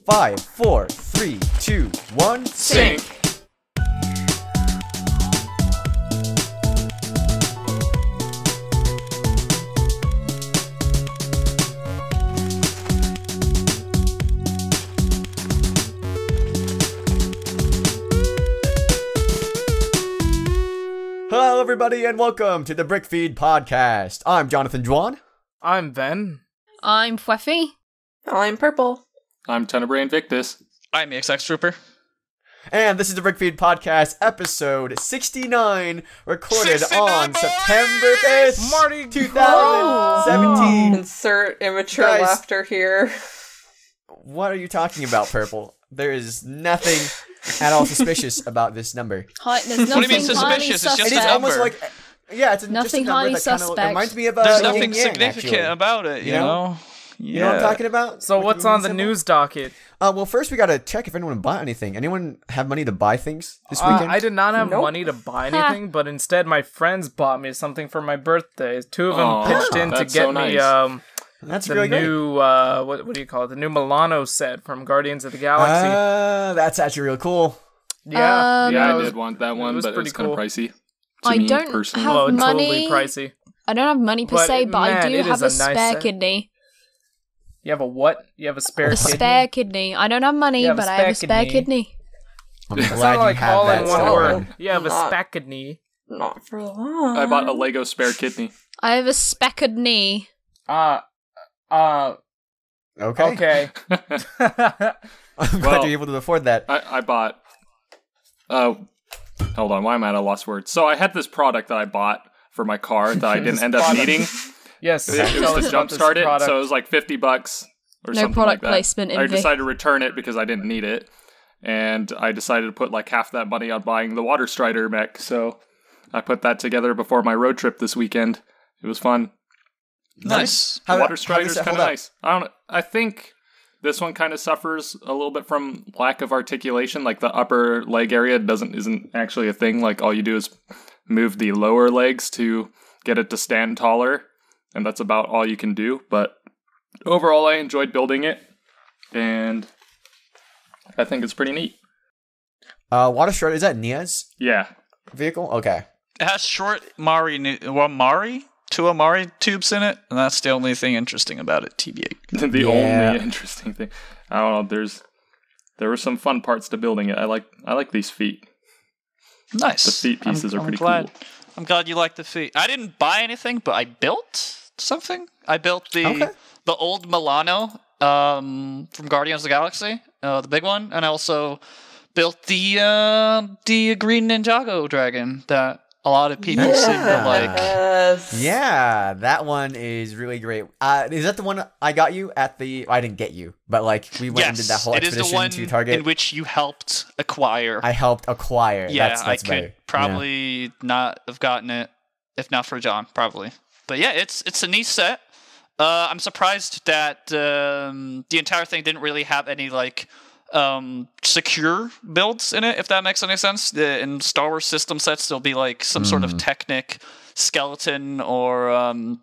5, 4, 3, 2, 1, sync. Hello, everybody, and welcome to the BrickFeed podcast. I'm Jonathan Dwan. I'm Ben. I'm Phweff. I'm Prpl. I'm Tenebrae Invictus. I'm the Exx Trooper. And this is the BrickFeed podcast, episode 69, recorded 69, on boy! September 5th, Marty 2017. Insert immature Guys. laughter here. What are you talking about, Prpl? There is nothing at all suspicious about this number. There's What do you mean nothing highly suspicious? It's just It a is almost number. like, yeah, it's Nothing just a number highly that kind of suspect. reminds me of There's yin nothing yang, significant actually. about it, you You know? know? You know what I'm talking about? So Like what's the yin on the symbol? news docket? Well, first we gotta check if anyone bought anything. Anyone have money to buy things this weekend? I did not have Nope. money to buy anything, but instead my friends bought me something for my birthday. Two of them Aw, pitched in to that's get so me nice. That's the really great. new what do you call it? The new Milano set from Guardians of the Galaxy. That's actually real cool. yeah, Yeah, it I was- did want that one, was but pretty it's kind of cool. pricey. To I me don't personally. have Oh, money. totally pricey. I don't have money per But, se, but I man, do it have is a a nice spare set. kidney. You have a what? You have a spare A kidney? spare kidney. I don't have money, You have a but I have a spare spare kidney. kidney. I'm It's glad not you like have all that. in one stuff. word. You have a Not- spare kidney. Not for long. I bought a Lego spare kidney. I have a spare kidney. Okay. Okay. I'm glad Well, you're able to afford that. I bought... hold on, why am I at a lost word? So I had this product that I bought for my car that I didn't end up product. needing. Yes. It tell was us to about this jumpstart it, product. so it was like $50 or No something product like that. placement, I Invi. decided to return it because I didn't need it. And I decided to put like half that money on buying the Water Strider mech, so I put that together before my road trip this weekend. It was fun. Nice. The Water does Strider's that kind hold of up? nice. I think this one kind of suffers a little bit from lack of articulation. Like the upper leg area isn't actually a thing. Like all you do is move the lower legs to get it to stand taller, and that's about all you can do. But overall, I enjoyed building it, and I think it's pretty neat. Water Strider, is that Nia's Yeah. vehicle? Okay. It has short two Amari tubes in it, and that's the only thing interesting about it, TBA. The Yeah. only interesting thing. I don't know. There were some fun parts to building it. I like these feet. Nice. The feet pieces are pretty glad. cool. I'm glad you like the feet. I didn't buy anything, but I built something. I built Okay. the old Milano from Guardians of the Galaxy, the big one, and I also built the green Ninjago dragon that a lot of people seem to like. Yes. Yeah, that one is really great. Is that the one I got you at the... I didn't get you, but like we went and did that whole it is expedition the one to Target. in which you helped acquire. I helped acquire. Yeah, that's I could better. probably not have gotten it if not for John, probably. But yeah, it's a neat set. I'm surprised that the entire thing didn't really have any like secure builds in it, if that makes any sense. In Star Wars system sets, there'll be like some sort of Technic skeleton or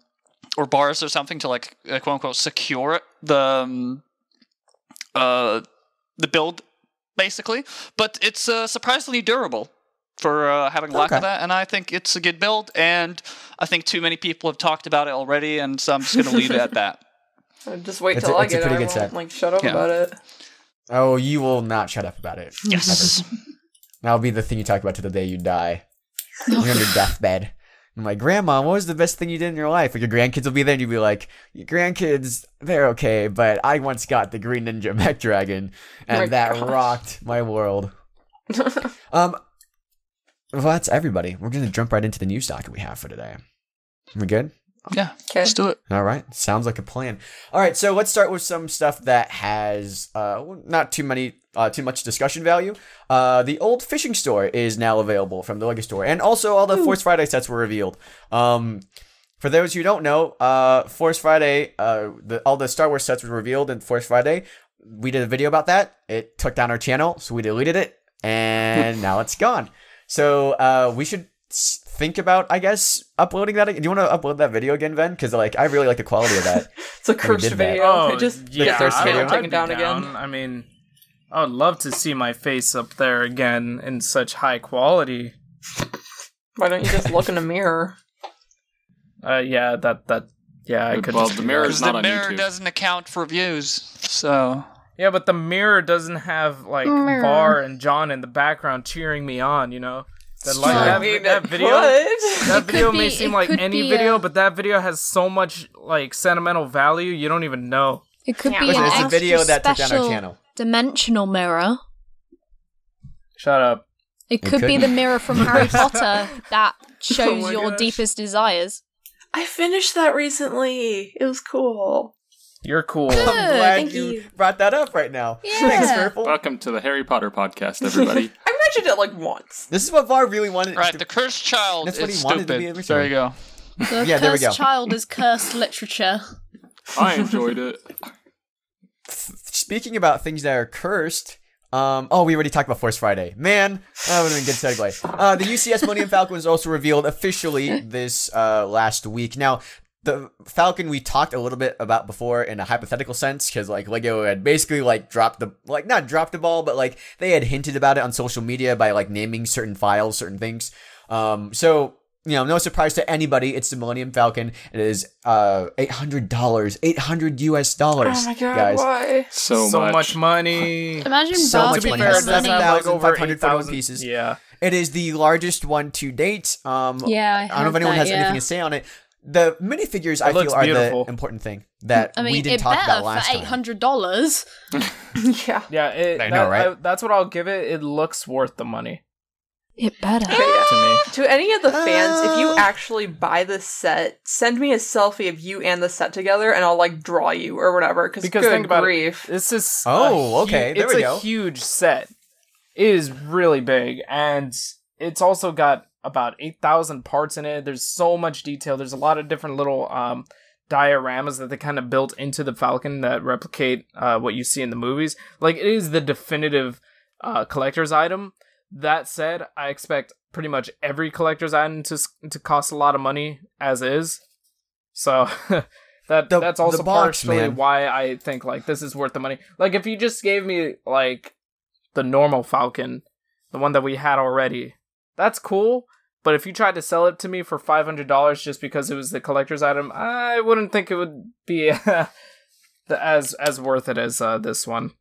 bars or something to like quote unquote secure it, the build basically. But it's surprisingly durable for having lack of that, and I think it's a good build, and I think too many people have talked about it already, and so I'm just going to leave it at that. Just wait It's till a- I it's a get it. pretty I good won't set. like shut up Yeah. about it. Oh, you will not shut up about it. Yes. That'll be the thing you talk about to the day you die. You're on your deathbed. I'm like, Grandma, what was the best thing you did in your life? Like, your grandkids will be there, and you'll be like, your grandkids, they're okay, but I once got the Green Ninja Mech Dragon, and My that gosh. rocked my world. Well, that's everybody. We're going to jump right into the news docket we have for today. We good? Yeah, Okay. let's do it. All right. Sounds like a plan. All right. So let's start with some stuff that has not too much discussion value. The old fishing store is now available from the Lego store, and also all the Force Friday sets were revealed. For those who don't know, Force Friday, all the Star Wars sets were revealed in Force Friday. We did a video about that. It took down our channel, so we deleted it, and now it's gone. So we should think about, I guess, uploading that. Do you want to upload that video again, Ben? Because like I really like the quality of that. It's a cursed did that. video. Oh, It just yeah, first video. I'd taken be down again. I mean, I would love to see my face up there again in such high quality. Why don't you just look in a mirror? Yeah, I could. Well, just the do mirror that. is Because not the on mirror YouTube. doesn't account for views, so... Yeah, but the mirror doesn't have like Mirror. Var and John in the background cheering me on. You know, that like true. that video. What? That video be- may seem it like could any be video, a- but that video has so much like sentimental value you don't even know. It could Yeah. be Listen, an it's a extra video that took down our special channel. dimensional mirror. Shut up. It could could be be. the mirror from Harry Potter that shows my your gosh. deepest desires. I finished that recently. It was cool. You're cool. Good. I'm glad thank you you. brought that up right now. Yeah. Thanks, Prpl. Welcome to the Harry Potter podcast, everybody. I mentioned it like once. This is what Var really wanted. Right, the cursed child That's what is he wanted to be stupid. originally. There you go. The Yeah, there we cursed go. child is cursed literature. I enjoyed it. Speaking about things that are cursed, we already talked about Force Friday. Man, that would have been a good segue. The UCS Millenium Falcon was also revealed officially this last week. Now, the Falcon we talked a little bit about before in a hypothetical sense, because like Lego had basically like not dropped the ball, but like they had hinted about it on social media by like naming certain files, certain things. So you know, no surprise to anybody, it's the Millennium Falcon. It is $800, $800 US, Oh my god, guys. why? So much money. Imagine So Val much taking money. that That's money. $7,500 8,000 8,541 pieces. Yeah. It is the largest one to date. Yeah, I don't know if anyone has anything to say on it. The minifigures, I looks feel, are beautiful. the important thing that I mean, we didn't it talk better about last for time. $800. Yeah. Yeah, I know, right? that's what I'll give it. It looks worth the money It better. to me. To any of the fans, if you actually buy this set, send me a selfie of you and the set together, and I'll like draw you or whatever. Because Because good think about grief. it. This is Okay, there it's we a go. huge set. It is really big, and it's also got about 8,000 parts in it. There's so much detail. There's a lot of different little dioramas that they kind of built into the Falcon that replicate what you see in the movies. Like, it is the definitive collector's item. That said, I expect pretty much every collector's item to cost a lot of money as is. So that's also the box, partially man. why I think like this is worth the money. Like, if you just gave me like the normal Falcon, the one that we had already, that's cool. But if you tried to sell it to me for $500 just because it was the collector's item, I wouldn't think it would be as worth it as this one.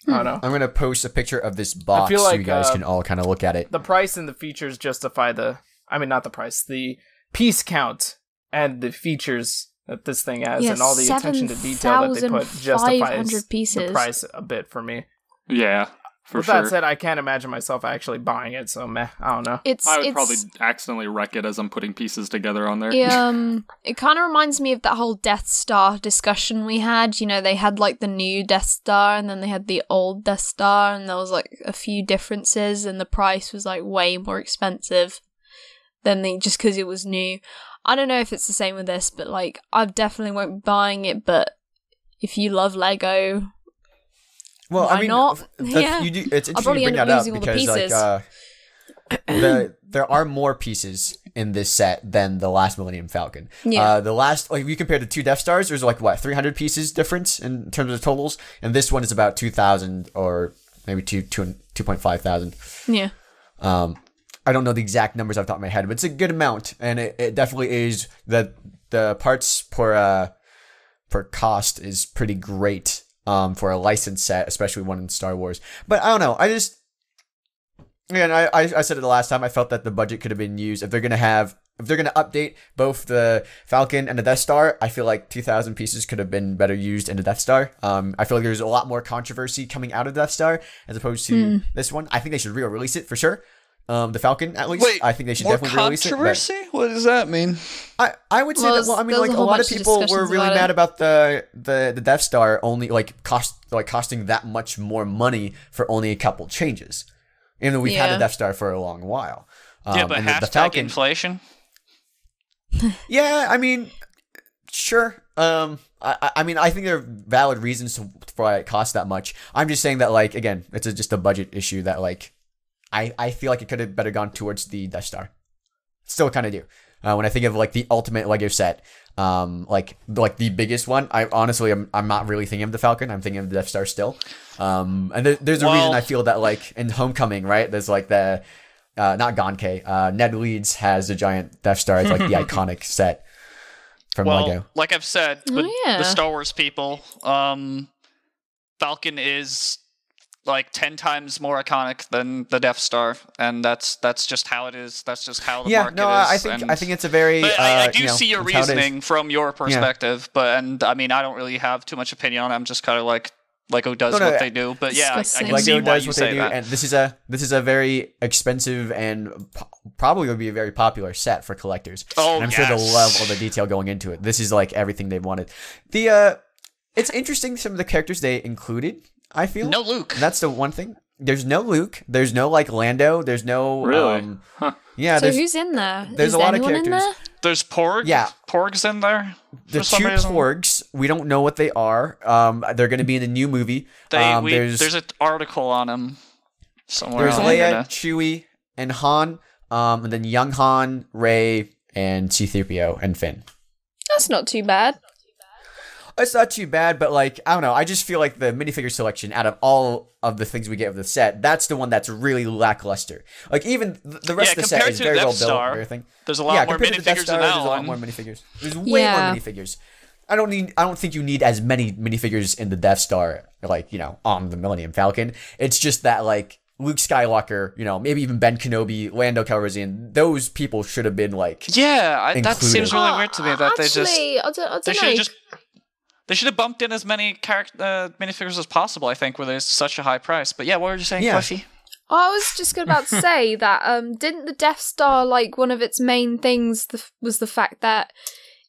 I don't know. I'm gonna post a picture of this box feel so like, you guys can all kind of look at it. The price and the features justify not the price, the piece count and the features that this thing has, Yeah, and all the attention to detail that they put 7,500 justifies pieces. the price a bit for me. Yeah, for With sure. that said, I can't imagine myself actually buying it, so meh, I don't know. I would probably accidentally wreck it as I'm putting pieces together on there. It kind of reminds me of that whole Death Star discussion we had. You know, they had like the new Death Star and then they had the old Death Star, and there was like a few differences, and the price was like way more expensive than just because it was new. I don't know if it's the same with this, but like I definitely won't be buying it. But if you love Lego, Well, why I mean, not? Yeah. you do, it's interesting probably you bring end that up up losing all the because pieces. there are more pieces in this set than the last Millennium Falcon. Yeah. The last, like, if you compare the two Death Stars, there's like what 300 pieces difference in terms of the totals, and this one is about 2,000 or maybe 2.5 thousand. yeah. I don't know the exact numbers off the top of my head, but it's a good amount, and it definitely is the parts per cost is pretty great for a licensed set, especially one in Star Wars. But I don't know. I said it the last time. I felt that the budget could have been used if they're gonna update both the Falcon and the Death Star. I feel like 2,000 pieces could have been better used in the Death Star. I feel like there's a lot more controversy coming out of Death Star as opposed to this one. I think they should re-release it for sure. The Falcon, at least. Wait, I think they should more definitely re-release it. controversy? What does that mean? I would say Well, that. Well, I mean, there's like a a whole lot of bunch of people were discussions really about mad it. about the Death Star only costing that much more money for only a couple changes. Even though we've had Yeah. the Death Star for a long while. Yeah, but and hashtag inflation? Yeah, I mean, sure. I mean, I think there are valid reasons for why it costs that much. I'm just saying that, like, again, it's just a budget issue that, like, I feel like it could have better gone towards the Death Star. Still kind of do. When I think of like the ultimate Lego set, like the biggest one, I'm not really thinking of the Falcon. I'm thinking of the Death Star still. And there's a reason I feel that like in Homecoming, right? There's like the not Gonke. Ned Leeds has a giant Death Star. It's like the iconic set from Lego. Like I've said, with the Star Wars people, Falcon is like 10 times more iconic than the Death Star, and that's just how it is. That's just how the market is. I think it's a very. But I do see your reasoning from your perspective, but I mean I don't really have too much opinion on it. I'm just kind of like Lego does what they do, but yeah, I can see why you say that. And this is a very expensive and probably would be a very popular set for collectors. Oh, and I'm sure they'll love all the detail going into it. This is like everything they've wanted. It's interesting some of the characters they included. I feel no Luke. That's the one thing. There's no Luke. There's no like Lando. There's no really. Yeah. So who's in there? There's Is a lot of anyone characters. in there? There's Porg. Yeah. Porg's in there. The two Porgs. We don't know what they are. They're going to be in the new movie. There's an article on them somewhere. There's on Leia, the internet. Chewie, and Han. And then young Han, Rey, and C-3PO and Finn. That's not too bad. It's not too bad, but like, I don't know. I just feel like the minifigure selection out of all of the things we get of the set, that's the one that's really lackluster. Like, even the rest of the set is very well built and everything. There's a lot more minifigures in that There's a lot more minifigures. There's way more minifigures. I don't think you need as many minifigures in the Death Star, like, on the Millennium Falcon. It's just that, like, Luke Skywalker, maybe even Ben Kenobi, Lando Calrissian, those people should have been, like, that seems really weird to me that actually, I don't know. They should have bumped in as many minifigures as possible, I think, where there's such a high price. But yeah, what were you saying, Phweff? I was just about to say that didn't the Death Star, like, one of its main things was the fact that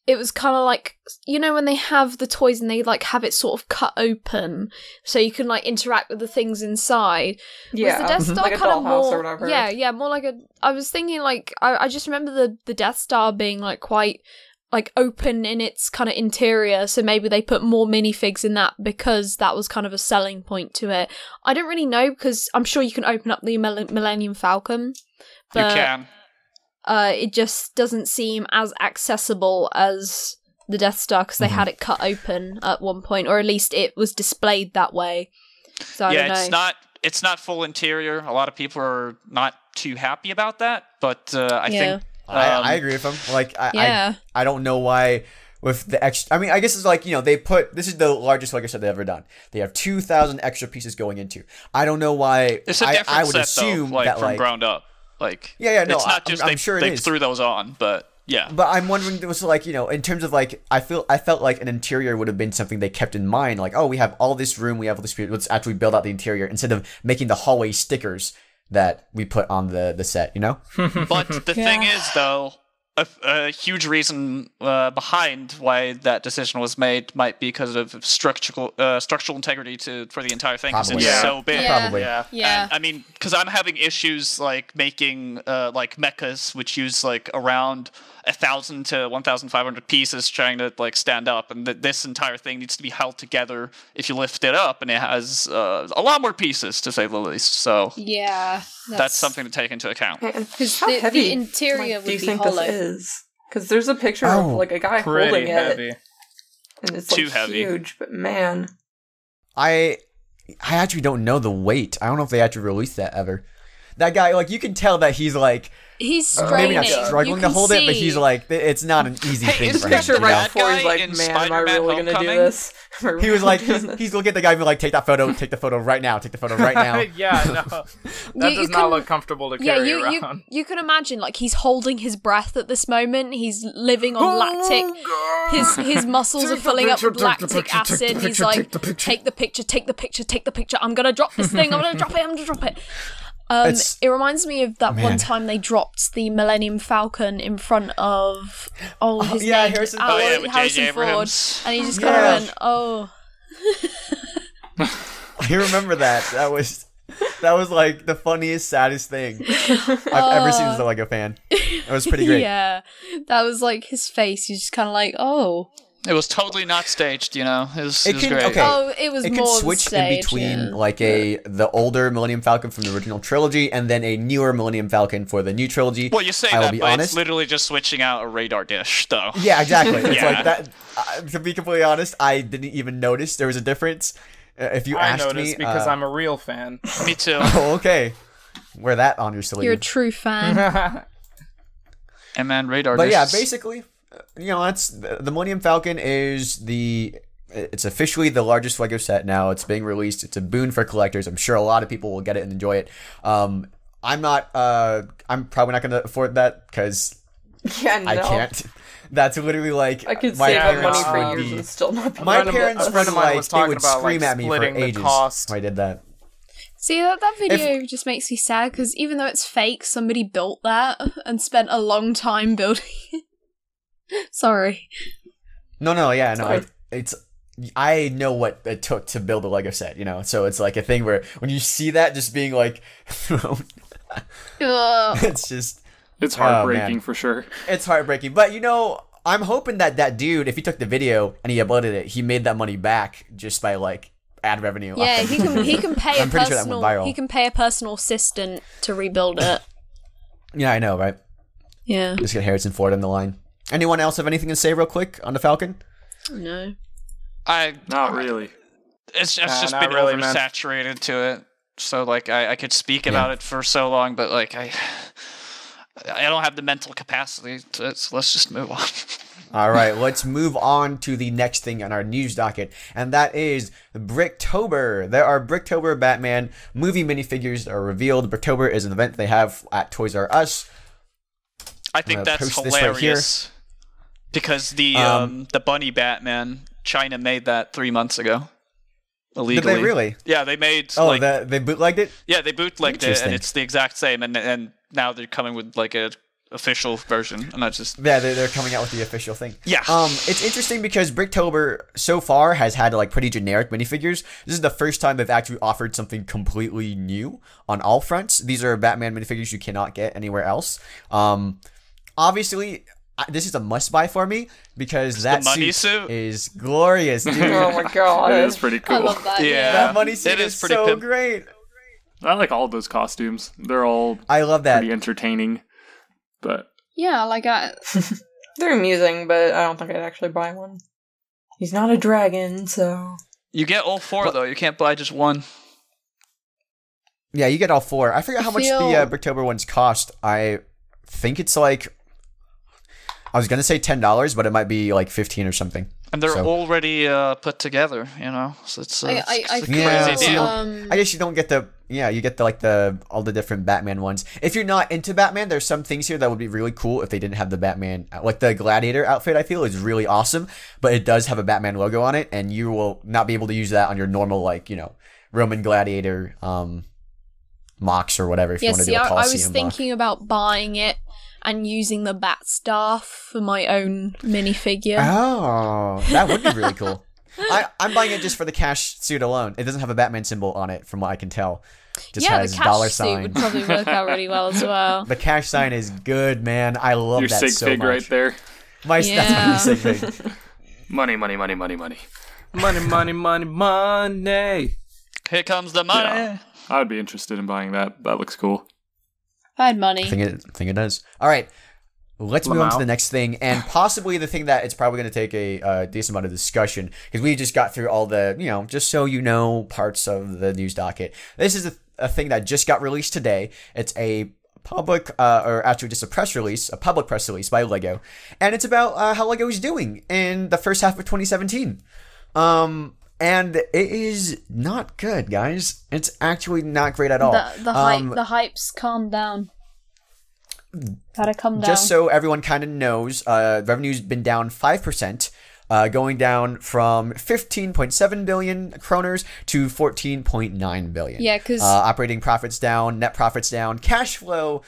it was kind of like, when they have the toys and they, like, have it sort of cut open so you can, like, interact with the things inside. Yeah, was the Death Star like a kind of dollhouse more, or whatever. Yeah, more like I was thinking, like, I just remember the Death Star being, like, quite, like, open in its kind of interior, so maybe they put more minifigs in that because that was kind of a selling point to it. I don't really know, because I'm sure you can open up the Millennium Falcon, but you can. It just doesn't seem as accessible as the Death Star, because they had it cut open at one point, or at least it was displayed that way. So I don't know. It's not full interior. A lot of people are not too happy about that, but I think... I agree with him. Like, I don't know why with the extra. I mean, I guess it's like, this is the largest Lego set they've ever done. They have 2,000 extra pieces going into. I don't know why. It's a different I would set, assume though, that, from ground up. Like, no, it's not just I'm sure they threw those on, but yeah. But I'm wondering, it was like, in terms of like, I felt like an interior would have been something they kept in mind. Like, oh, we have all this room, we have all this. Let's actually build out the interior instead of making the hallway stickers that we put on the set. But the thing is, though. A huge reason behind why that decision was made might be because of structural integrity for the entire thing, because it's so big. Probably. Yeah. And, I mean, because I'm having issues like making like mechas, which use like around 1,000 to 1,500 pieces trying to like stand up, and this entire thing needs to be held together if you lift it up, and it has a lot more pieces, to say the least. So yeah, that's something to take into account. Because how heavy the interior would do you be think hollow. this is? Because there's a picture of like a guy holding heavy. it, and it's Too like heavy. huge. But man, I actually don't know the weight. I don't know if they actually released that ever. That guy, like, you can tell that he's like, he's straining. maybe not struggling to hold it, but he's like, it's not an easy thing for him. Picture right before he's like, in man, am I Spider-Man really gonna do Homecoming? this? He was like, he's looking at the guy and be like, take the photo right now, take the photo right now. Yeah, no, that does not look comfortable to carry around. You can imagine, like, he's holding his breath at this moment. He's living on lactic. His muscles are filling up with lactic acid. He's like, take the picture. I'm gonna drop this thing. I'm gonna drop it. It reminds me of that one time they dropped the Millennium Falcon in front of his name, Harrison Ford. Harrison Ford, and he just kind of went, "Oh." I remember that. That was like the funniest, saddest thing I've ever seen as a Lego fan. It was pretty great. Yeah, that was like his face. He's just kind of like, "Oh." It was totally not staged, you know. It was great. Okay. Oh, it was It more can the switch stage, in between yeah. like the older Millennium Falcon from the original trilogy and then a newer Millennium Falcon for the new trilogy. Well, you say I will that, be but honest. it's literally just switching out a radar dish, though. Yeah, exactly. It's Yeah. like that. To be completely honest, I didn't even notice there was a difference. If you I asked noticed me, because I'm a real fan. Me too. oh, okay, wear that on your sleeve. You're a true fan. And man, radar But dish. yeah, basically, that's the Millennium Falcon is it's officially the largest Lego set now. It's being released. It's a boon for collectors. I'm sure a lot of people will get it and enjoy it. I'm probably not going to afford that because Yeah, no. I can't. That's literally like I could my save up money parents for would years be. and still not be My rid of it. parents A friend would of mine was they talking would about, scream like, at me for splitting the ages cost. when I did that. See, that video just makes me sad because even though it's fake, somebody built that and spent a long time building it. Sorry. No, yeah, no. Sorry. I know what it took to build a Lego set, so it's like a thing where when you see that just being like, Ugh. it's just, It's man. heartbreaking for sure. it's heartbreaking. But I'm hoping that dude, if he took the video and he uploaded it, he made that money back just by like ad revenue. Yeah, he can pay a I'm pretty sure that went viral. he can pay a personal assistant to rebuild it. Yeah, I know, right? Yeah. Just get Harrison Ford on the line. Anyone else have anything to say real quick on the Falcon? No. Not really. It's Nah, just not been really, man. oversaturated to it. So like I could speak about it for so long, but like I don't have the mental capacity to. So let's just move on. All right, let's move on to the next thing on our news docket, and that is Bricktober. There are Bricktober Batman movie minifigures that are revealed. Bricktober is an event they have at Toys R Us. I think that's post this right hilarious because the bunny Batman China made that 3 months ago illegally. Did they really? Yeah, they made. Oh, they bootlegged it? Yeah, they bootlegged it, Interesting. and it's the exact same. And now they're coming with like a official version, and that's just Yeah, they're coming out with the official thing. Yeah. It's interesting because Bricktober so far has had like pretty generic minifigures. This is the first time they've actually offered something completely new on all fronts. These are Batman minifigures you cannot get anywhere else. Obviously, this is a must-buy for me because that the money suit suit? is glorious, dude. Oh my god. It is pretty I cool. love that. Yeah. That money suit It is is pretty so pimp. great. I like all of those costumes. They're all I love that. pretty entertaining. But Yeah, like They're amusing, but I don't think I'd actually buy one. He's not a dragon, so... you get all four though. You can't buy just one. Yeah, you get all four. I forget how much the Bricktober ones cost. I think it's like, I was gonna say $10, but it might be like $15 or something. And they're So- already put together, so it's a I crazy Yeah, deal. I guess you don't get you get the all the different Batman ones. If you're not into Batman, there's some things here that would be really cool if they didn't have the Batman. Like the Gladiator outfit, I feel is really awesome, but it does have a Batman logo on it, and you will not be able to use that on your normal Roman Gladiator MOCs or whatever. If you yeah, want to see, do a I Colosseum was MOC. thinking about buying it and using the bat staff for my own minifigure. Oh, that would be really cool. I'm buying it just for the cash suit alone. It doesn't have a Batman symbol on it, from what I can tell. Just yeah, has the cash dollar suit sign. would probably work out really well as well. The cash sign is good, man. I love your that sig so fig much. right there. That's my sig fig. Money, money, money, money, money. Money, money, money, money. Here comes the money. Yeah. I would be interested in buying that. That looks cool. If I had money. I think it does. All right. Let's move on to Lamau. the next thing, and possibly the thing that it's probably going to take a decent amount of discussion, because we just got through all the, just so you know, parts of the news docket. This is a thing that just got released today. It's a public, or actually just a public press release by LEGO, and it's about how LEGO is doing in the first half of 2017. And it is not good, guys. It's actually not great at all. The hype's calmed down. Gotta come down. Just so everyone kind of knows, revenue's been down 5%, going down from 15.7 billion kroners to 14.9 billion. Yeah, 'cause- operating profits down, net profits down, cash flow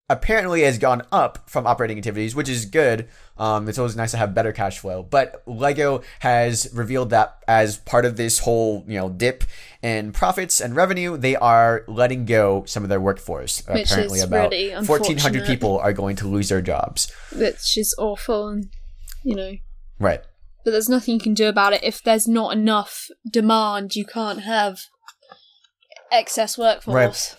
apparently has gone up from operating activities, which is good. It's always nice to have better cash flow. But LEGO has revealed that as part of this whole, dip in profits and revenue, they are letting go some of their workforce. Which Apparently is about really 1,400 unfortunate. people are going to lose their jobs. Which is awful, and Right. but there's nothing you can do about it. If there's not enough demand, you can't have excess workforce. Right.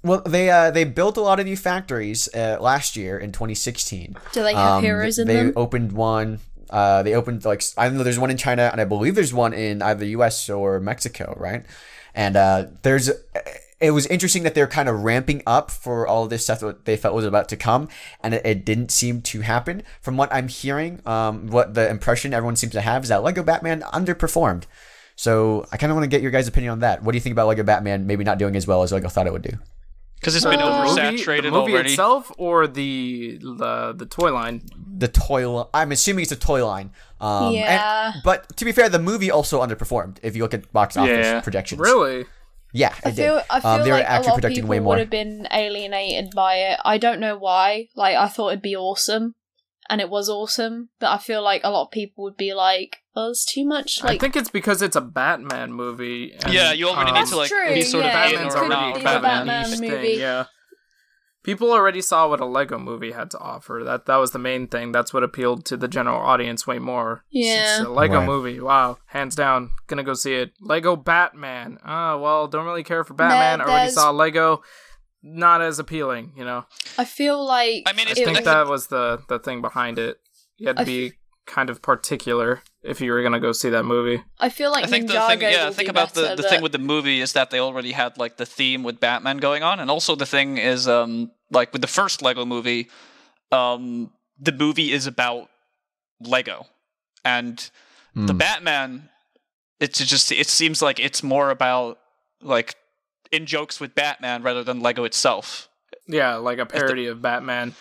Well, they built a lot of new factories last year in 2016. Do they have heroes in them? They opened one. They opened, like, I know there's one in China, and I believe there's one in either US or Mexico, right? And it was interesting that they're kind of ramping up for all of this stuff that they felt was about to come, and it didn't seem to happen. From what I'm hearing, what the impression everyone seems to have is that Lego Batman underperformed. So I kind of want to get your guys' opinion on that. What do you think about Lego Batman maybe not doing as well as Lego thought it would do? Because it's been oversaturated the movie already. itself or the toy line? The toy. I'm assuming it's a toy line. Yeah. But to be fair, the movie also underperformed. If you look at box office projections. Really? Yeah, I feel they were like actually a lot of projecting people way more. would have been alienated by it. I don't know why. Like, I thought it'd be awesome, and it was awesome. But I feel like a lot of people would be like, "Oh, it's too much." Like, I think it's because it's a Batman movie. And, Yeah, you already need to like That's true, be sort yeah. of in Batman's or already around It's a kind of a Batman niche movie. thing. Yeah. People already saw what a Lego movie had to offer. That was the main thing. That's what appealed to the general audience way more. Yeah. It's a Lego Right. movie. Wow. Hands down. Gonna go see it. Lego Batman. Well, don't really care for Batman. Already there's- saw Lego. Not as appealing, you know? I feel like I mean, I it's- think that was the thing behind it. You had to be kind of particular if you were gonna go see that movie. I feel like I think Ninjago the thing, will think do about better, the but thing with the movie is that they already had like the theme with Batman going on, and also the thing is like with the first Lego movie, the movie is about Lego, and the Batman, it seems like it's more about like in jokes with Batman rather than Lego itself. Yeah, like a parody of Batman.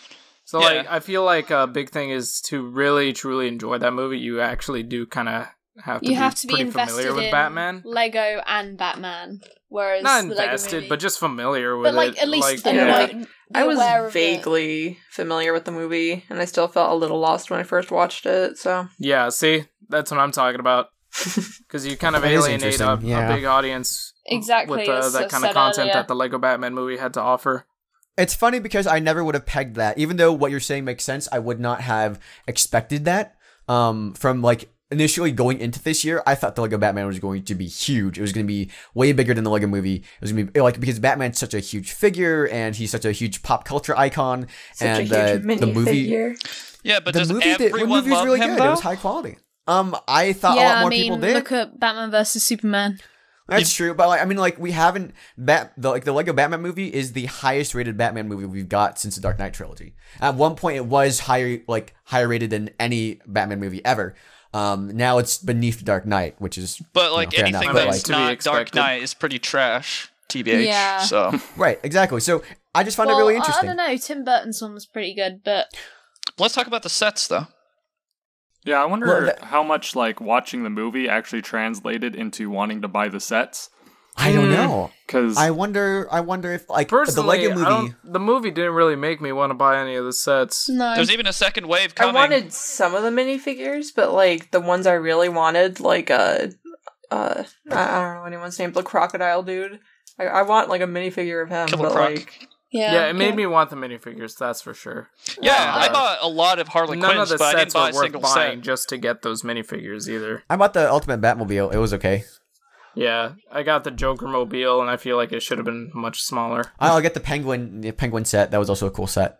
So, Yeah. like, I feel like a big thing is to really, truly enjoy that movie, you actually do kind of have to you be have to be pretty invested familiar with in Batman. Lego and Batman, whereas Not the Lego invested, movie, but just familiar with but like it. at least like, yeah. like be I was aware of it. vaguely familiar with the movie, and I still felt a little lost when I first watched it, so. Yeah, see? That's what I'm talking about. Because you kind of That is alienate a interesting, yeah. big audience Exactly, with as that I kind of said content earlier. that the Lego Batman movie had to offer. It's funny because I never would have pegged that. Even though what you're saying makes sense, I would not have expected that. From like initially going into this year, I thought the Lego Batman was going to be huge. It was going to be way bigger than the Lego movie. It was going to be like because Batman's such a huge figure and he's such a huge pop culture icon. Such and a huge the movie, minifigure. Yeah, but the does movie, everyone was love really him good. though? It was high quality. I thought a Yeah, lot more I mean, people did. look at Batman versus Superman. That's true, but like I mean, like we haven't the Lego Batman movie is the highest rated Batman movie we've got since the Dark Knight trilogy. At one point, it was higher rated than any Batman movie ever. Now it's beneath Dark Knight, which is But like fair anything enough, but, that's to be not Dark expected. Knight is pretty trash, TBH. Yeah. So right, exactly. So I just found it really I interesting. don't know. Tim Burton's one was pretty good, but let's talk about the sets though. Yeah, I wonder Well, how much like watching the movie actually translated into wanting to buy the sets. I don't know. Because I wonder if like the Personally, Lego movie. the movie didn't really make me want to buy any of the sets. no. There's even a second wave I coming. wanted some of the minifigures, but like the ones I really wanted, like I don't know anyone's name, the crocodile dude. I want like a minifigure of him, Killer but Croc. like Yeah, it made me want the minifigures, that's for sure. Yeah, I bought a lot of Harley None of Quinns, the but I didn't sets buy were a worth single buying set. just to get those minifigures either. I bought the Ultimate Batmobile. It was okay. Yeah, I got the Joker mobile, and I feel like it should have been much smaller. I'll get the penguin set. That was also a cool set.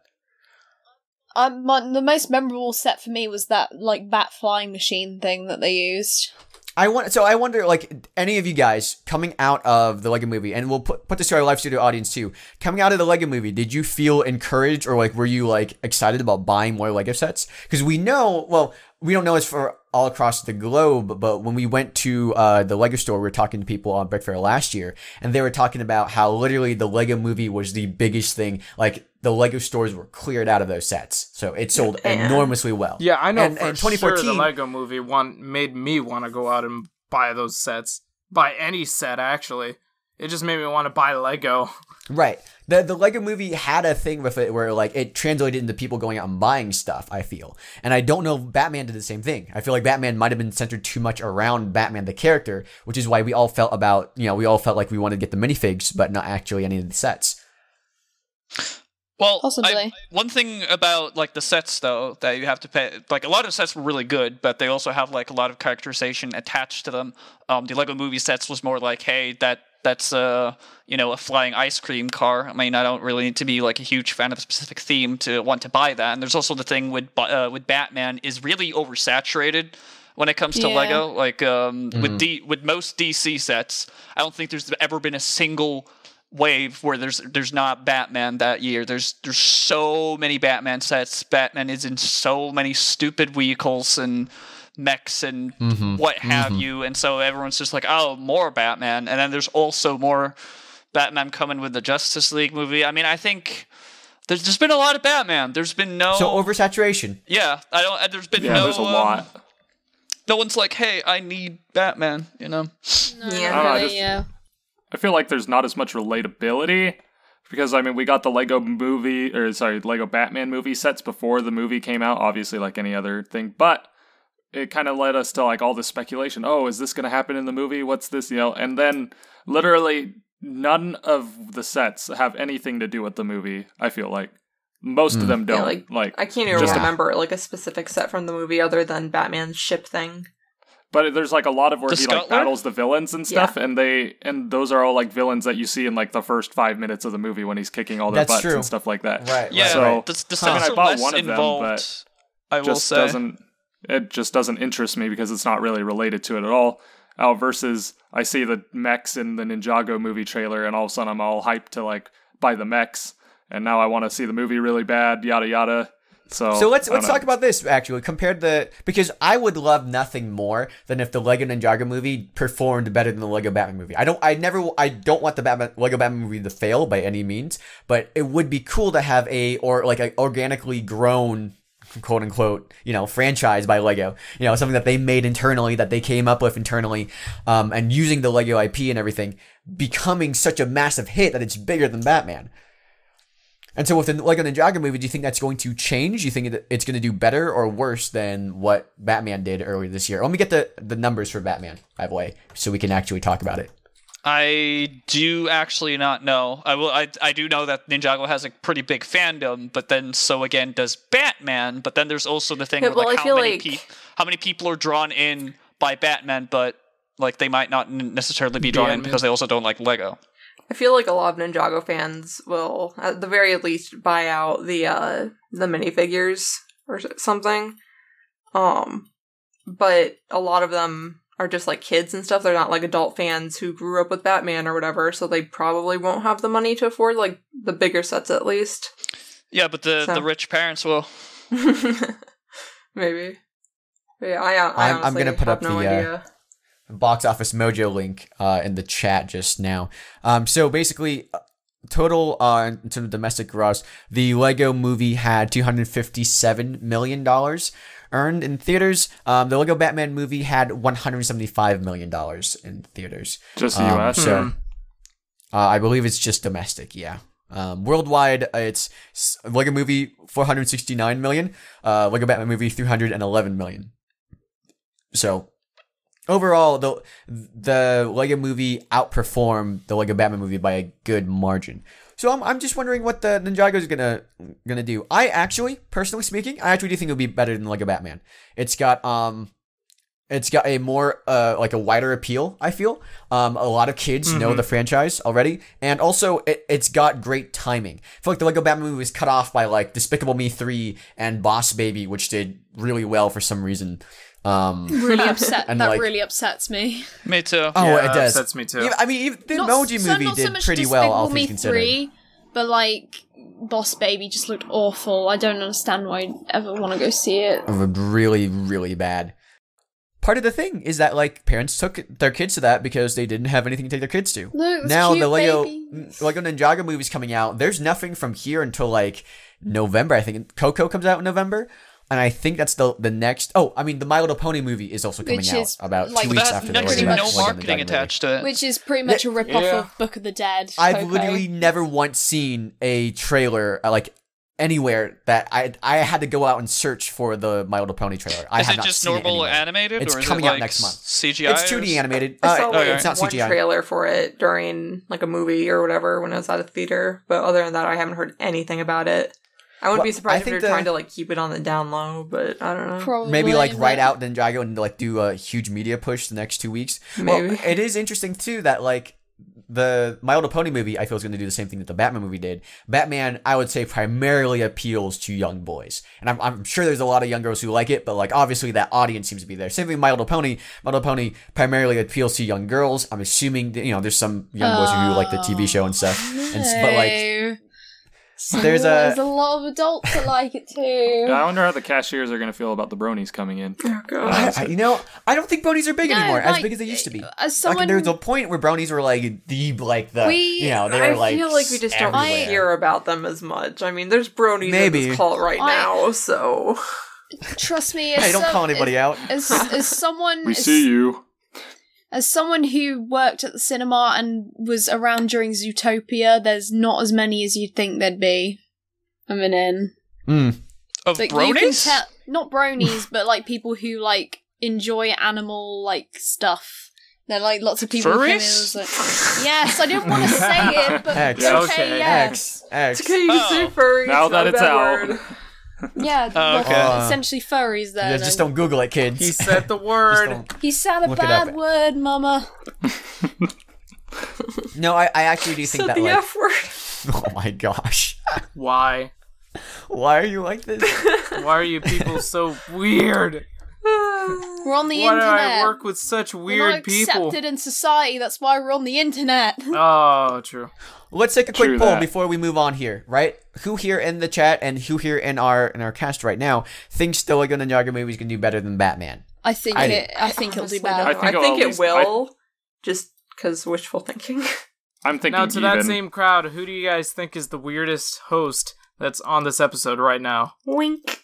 The most memorable set for me was that like bat flying machine thing that they used. I wonder, like, any of you guys coming out of the Lego movie, and we'll put this to our live studio audience too. Coming out of the Lego movie, did you feel encouraged or like were you like excited about buying more Lego sets? Because we don't know this for all across the globe, but when we went to the Lego store, we were talking to people on BrickFeed last year, and they were talking about how literally the Lego movie was the biggest thing. Like the Lego stores were cleared out of those sets, so it sold enormously well. Yeah, I know And for 2014 sure the Lego movie made me want to go out and buy those sets. Buy any set, actually. It just made me want to buy Lego. Right. The Lego movie had a thing with it where like it translated into people going out and buying stuff, I feel. And I don't know if Batman did the same thing. I feel like Batman might have been centered too much around Batman the character, which is why we all felt like we wanted to get the minifigs, but not actually any of the sets. Well, Possibly. one thing about like the sets though that you have to pay, like a lot of sets were really good, but they also have like a lot of characterization attached to them. The Lego Movie sets was more like, hey, that's a flying ice cream car. I mean, I don't really need to be like a huge fan of a specific theme to want to buy that. And there's also the thing with Batman is really oversaturated when it comes to Lego. Like with most DC sets, I don't think there's ever been a single wave where there's not Batman that year. There's so many Batman sets. Batman is in so many stupid vehicles and mechs and what have you, and so everyone's just like, oh, more Batman. And then there's also more Batman coming with the Justice League movie. I mean, I think there's been a lot of Batman. There's been no oversaturation. Yeah, there's been there's a lot. No one's like, hey, I need Batman, No, Yeah. really, I feel like there's not as much relatability because I mean we got the Lego Batman movie sets before the movie came out, obviously like any other thing, but it kind of led us to like all this speculation. Oh, is this going to happen in the movie? What's this? And then literally none of the sets have anything to do with the movie. I feel like most of them don't. Yeah, like I can't even remember like a specific set from the movie other than Batman's ship thing. But there's like a lot of where The he like Scuttler? battles the villains and stuff, and those are all like villains that you see in like the first 5 minutes of the movie when he's kicking all their That's butts true. and stuff like that. Right. Yeah, So the sets I are bought less one of them, involved. but I will just say. it just doesn't interest me because it's not really related to it at all. Versus I see the mechs in the Ninjago movie trailer, and all of a sudden I'm all hyped to like buy the mechs, and now I want to see the movie really bad, yada yada. So let's talk about this actually. Because I would love nothing more than if the Lego Ninjago movie performed better than the Lego Batman movie. I don't want the Lego Batman movie to fail by any means, but it would be cool to have a organically grown, quote unquote, franchise by Lego. Something that they made internally, that they came up with internally, and using the Lego IP and everything, becoming such a massive hit that it's bigger than Batman. And so with the Lego Ninjago movie, do you think that's going to change? Do you think it's going to do better or worse than what Batman did earlier this year? Let me get the numbers for Batman, by the way, so we can actually talk about it. I do actually not know. I do know that Ninjago has a pretty big fandom, but then so again does Batman. But then there's also the thing of like how many people are drawn in by Batman, but like they might not necessarily be drawn in because they also don't like Lego. I feel like a lot of Ninjago fans will, at the very least, buy out the minifigures or something. But a lot of them are just like kids and stuff. They're not like adult fans who grew up with Batman or whatever, so they probably won't have the money to afford like the bigger sets at least. Yeah, but the rich parents will. Maybe. But yeah, I'm going to put up no the idea. Box Office Mojo link in the chat just now. So basically, total in terms of domestic gross, the Lego movie had $257 million earned in theaters. The Lego Batman movie had $175 million in theaters. Just the US? So I believe it's just domestic, yeah. Worldwide, it's Lego movie $469 million, Lego Batman movie $311 million. So overall, the Lego movie outperformed the Lego Batman movie by a good margin. So I'm just wondering what the Ninjago is gonna do. I actually, personally speaking, I actually do think it'll be better than Lego Batman. It's got a more like a wider appeal, I feel. A lot of kids know the franchise already, and also it's got great timing. I feel like the Lego Batman movie was cut off by like Despicable Me 3 and Boss Baby, which did really well for some reason. Really upset. And That like, really upsets me. Me too. Oh, Yeah, it does. upsets me too. Yeah, I mean, even the Not Emoji so- movie not so did much pretty well, all Despicable Me things considered. 3, but like Boss Baby just looked awful. I don't understand why I'd ever want to go see it. Really, really bad. Part of the thing is that like parents took their kids to that because they didn't have anything to take their kids to. Look, it's Now cute the Lego babies. Ninjago movie's coming out. There's nothing from here until like November. I think Coco comes out in November. And I think that's the next. Oh, I mean, the My Little Pony movie is also coming Which out is, about like, 2 But weeks that after has the next to Lego no Ninjago marketing attached to it. Which is pretty much a rip-off Yeah. of Book of the Dead. I've Coco. literally never once seen a trailer, like anywhere that I had to go out and search for the My Little Pony trailer. I Is have it not just seen it normal anywhere. animated, It's or is coming it out like next month. CGI? It's 2D animated. I saw It's not one CGI. trailer for it during like a movie or whatever when I was at a theater, but other than that, I haven't heard anything about it. I wouldn't be surprised if they're trying to like keep it on the down low, but I don't know. Probably, Maybe like but- write out Ninjago and like do a huge media push the next 2 weeks. Maybe. Well, it is interesting too that like the My Little Pony movie, I feel is going to do the same thing that the Batman movie did. Batman, I would say, primarily appeals to young boys, and I'm sure there's a lot of young girls who like it, but like obviously that audience seems to be there. Same thing with My Little Pony. My Little Pony primarily appeals to young girls. I'm assuming that, there's some young boys who like the TV show and stuff, but like. There's a lot of adults that like it too. I wonder how the cashiers are going to feel about the bronies coming in. Oh, God. I don't think bronies are big anymore, as big as they used to be. As someone, like, there was a point where bronies were like they were I feel like we just don't everywhere. hear about them as much. I mean, there's bronies Maybe. in this cult right now, so trust me. Hey, don't call anybody out. As someone, We see you. As someone who worked at the cinema and was around during Zootopia, there's not as many as you'd think there'd be. Of Of you can bronies? tell, not bronies, but like people who like enjoy animal like stuff. They're like lots of people who came in and was like, yes, I didn't want to say it, but X. okay, Okay. yeah. X. it's okay. You can say furry. Now that it's out. Word. Yeah, Oh, okay. well, essentially furries there. Yeah, just don't Google it, kids. He said the Just word. don't. He said a Look it bad up. word, mama. No, I actually do think Said that the like. F word. Oh my gosh. Why? Why are you like this? Why are you people so weird? We're on the Why do internet. I work with such We're weird not people? accepted in society. That's why we're on the internet. Oh, true. Let's take a quick True poll that. before we move on here, right? Who here in the chat and who here in our cast right now thinks the Lego Ninjago movie is going to do better than Batman? I think I do. I think it'll do Honestly, better. I no. think I think it'll it will, at just because wishful thinking. I'm thinking Now, to even. that same crowd, who do you guys think is the weirdest host that's on this episode right now? Wink.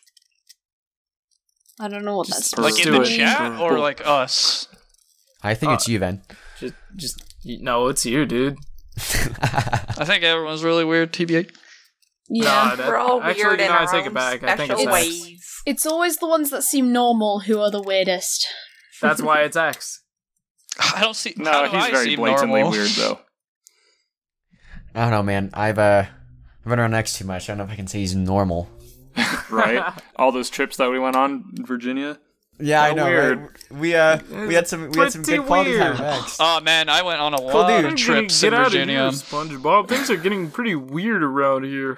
I don't know what Just that's Like Let's in do the it. chat or like us? I think it's you, Ven. No, it's you, dude. I think everyone's really weird. TBA. Yeah. Nah, that- We're all actually, weird in no, I our take own it back. I think special it's X. ways. It's always the ones that seem normal who are the weirdest. That's why it's X. I don't see. No, how do he's I very seem blatantly normal? weird, though. I don't know, man. I've been around X too much. I don't know if I can say he's normal. Right? All those trips that we went on in Virginia. Yeah, I So know. weird. Right? We had some Pretty good quality time weird. with X. Oh man, I went on a Cool lot dude. of trips in Get out of Virginia. here, SpongeBob. Things are getting pretty weird around here.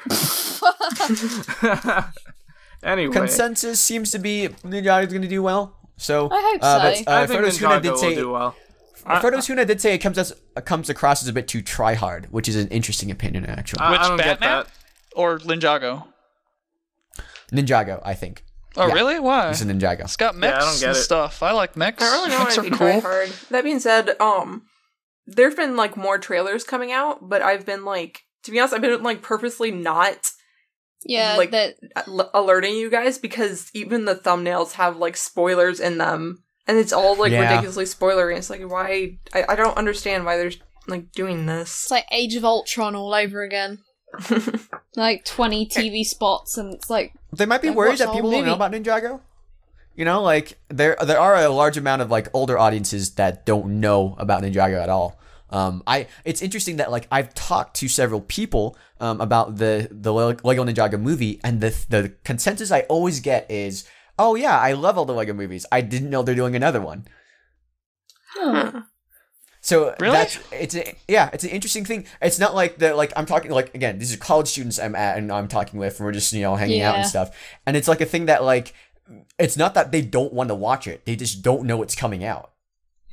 Anyway, Consensus seems to be Ninjago's going to do well. So I hope but, so. I think Photos Huna Ninjago did will say do well. Photos Huna did say it comes across as a bit too try hard, which is an interesting opinion actually. Which I don't get Batman? that. Or Ninjago? Ninjago, I think. Oh Yeah. really? Why? It's a Ninjago. It's got Yeah, mechs I don't get and it. stuff. I like mechs. I don't really know Mechs why are they try cool. hard. That being said, there've been like more trailers coming out, but I've been like, to be honest, I've been like purposely not Yeah, like that alerting you guys because even the thumbnails have like spoilers in them, and it's all like Yeah. ridiculously spoilery. It's like why I don't understand why they're like doing this. it's like Age of Ultron all over again. Like 20 TV spots, and it's like They might be I've worried watched the that whole people don't know movie. about Ninjago. You know, like there are a large amount of like older audiences that don't know about Ninjago at all. It's interesting that like I've talked to several people about the Lego Ninjago movie, and the consensus I always get is, oh yeah, I love all the Lego movies. I didn't know they're doing another one. So Really? it's an interesting thing. It's not like I'm talking like, again, these are college students I'm talking with, and we're just hanging out and Yeah. stuff. And it's like a thing that like it's not that they don't want to watch it; they just don't know it's coming out.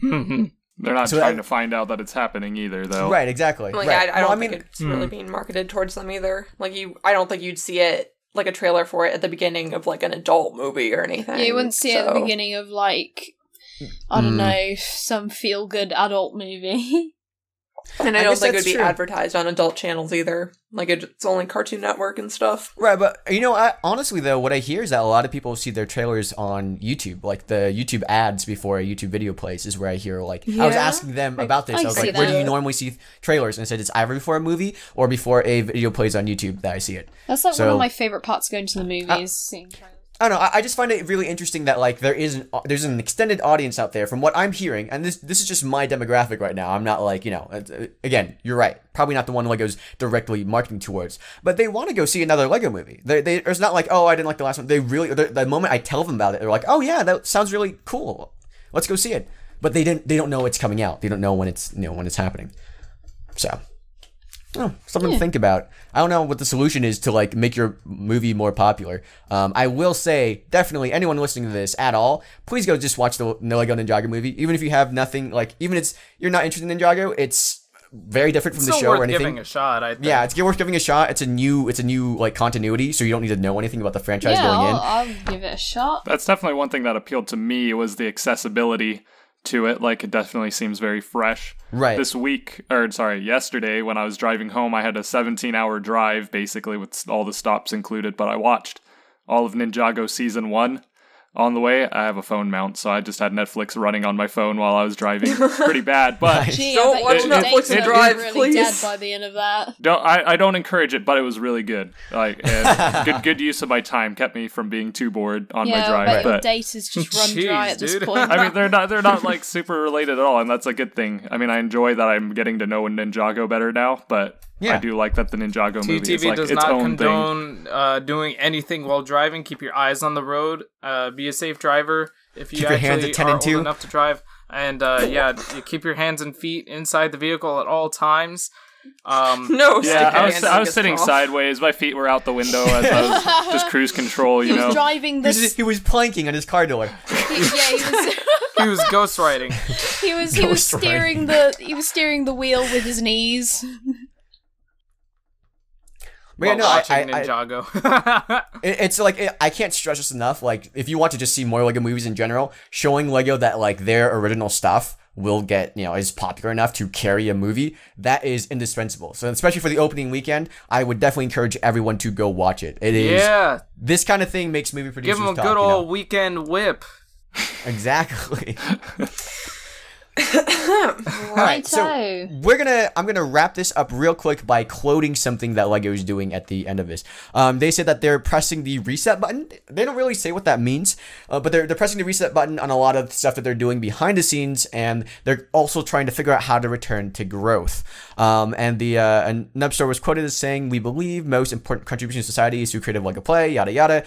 They're not So trying to find out that it's happening either, though. Right? Exactly. Like right. I don't Well, think it's really being marketed towards them either. Like I don't think you'd see it like a trailer for it at the beginning of like an adult movie or anything. yeah, you wouldn't see it at the So- beginning of like I don't know, some feel good adult movie. And I I don't guess think it would that's be true. advertised on adult channels either. Like, it's only Cartoon Network and stuff. Right, but honestly though, what I hear is that a lot of people see their trailers on YouTube, like the YouTube ads before a YouTube video plays is where I hear like I was Yeah. asking them about this. I was see like, where do that. you normally see trailers? And I said it's either before a movie or before a video plays on YouTube that I see it. That's like one So- of my favorite parts of going to the movies, seeing trailers. I don't know. I just find it really interesting that like there's an extended audience out there from what I'm hearing, and this is just my demographic right now. I'm not like again, you're right. Probably not the one Lego's directly marketing towards, but they want to go see another Lego movie. It's not like, oh, I didn't like the last one. The moment I tell them about it, they're like, oh yeah, that sounds really cool. Let's go see it. But they don't know it's coming out. They don't know when it's when it's happening. So. Oh, something to think about. I don't know what the solution is to like make your movie more popular. I will say, definitely, anyone listening to this at all, please go just watch the Lego Ninjago movie. Even if you have nothing, like even if you're not interested in Ninjago, it's very different from the Still show worth or anything. giving a shot, I think. Yeah, it's worth giving a shot. It's a new like continuity, so you don't need to know anything about the franchise Yeah, going in. I'll give it a shot. That's definitely one thing that appealed to me was the accessibility to it. Like, it definitely seems very fresh. Right. Yesterday when I was driving home, I had a 17-hour drive, basically, with all the stops included, but I watched all of Ninjago Season 1 on the way. I have a phone mount, so I just had Netflix running on my phone while I was driving. Pretty bad, but... Nice. Gee, Don't I bet watch your Netflix data and drive, was really please. dead by the end of that. I don't encourage it, but it was really good. Like, and good use of my time, kept me from being too bored on my Yeah, I drive. bet your But data's just run dry Jeez, at this dude. point. I mean, they're not like super related at all, and that's a good thing. I mean, I enjoy that I'm getting to know Ninjago better now, but Yeah. I do like that the Ninjago movie is TTV like does its not own thing. condone doing anything while driving. Keep your eyes on the road. Be a safe driver if you Keep your hands actually at 10 are and 2. old enough to drive. And you keep your hands and feet inside the vehicle at all times. No, stick Yeah, your I hand in was the sitting straw. sideways. My feet were out the window as I was just cruise control, he you was know. driving this. He was planking on his car door. He was. He was ghostwriting. He was Ghost steering the wheel with his knees. But yeah, While no, watching I Ninjago. it's like I can't stress this enough. Like, if you want to just see more Lego movies in general, showing Lego that like their original stuff will get is popular enough to carry a movie, that is indispensable. So especially for the opening weekend, I would definitely encourage everyone to go watch it. It is Yeah, this kind of thing makes movie producers give him a talk, good you know? old weekend whip. Exactly. All right, so Righto. I'm gonna wrap this up real quick by quoting something that Lego is doing at the end of this. They said that they're pressing the reset button. They don't really say what that means, but they're pressing the reset button on a lot of stuff that they're doing behind the scenes, and they're also trying to figure out how to return to growth. And the Nubstar was quoted as saying, "We believe most important contribution to society is through creative Lego play, yada yada."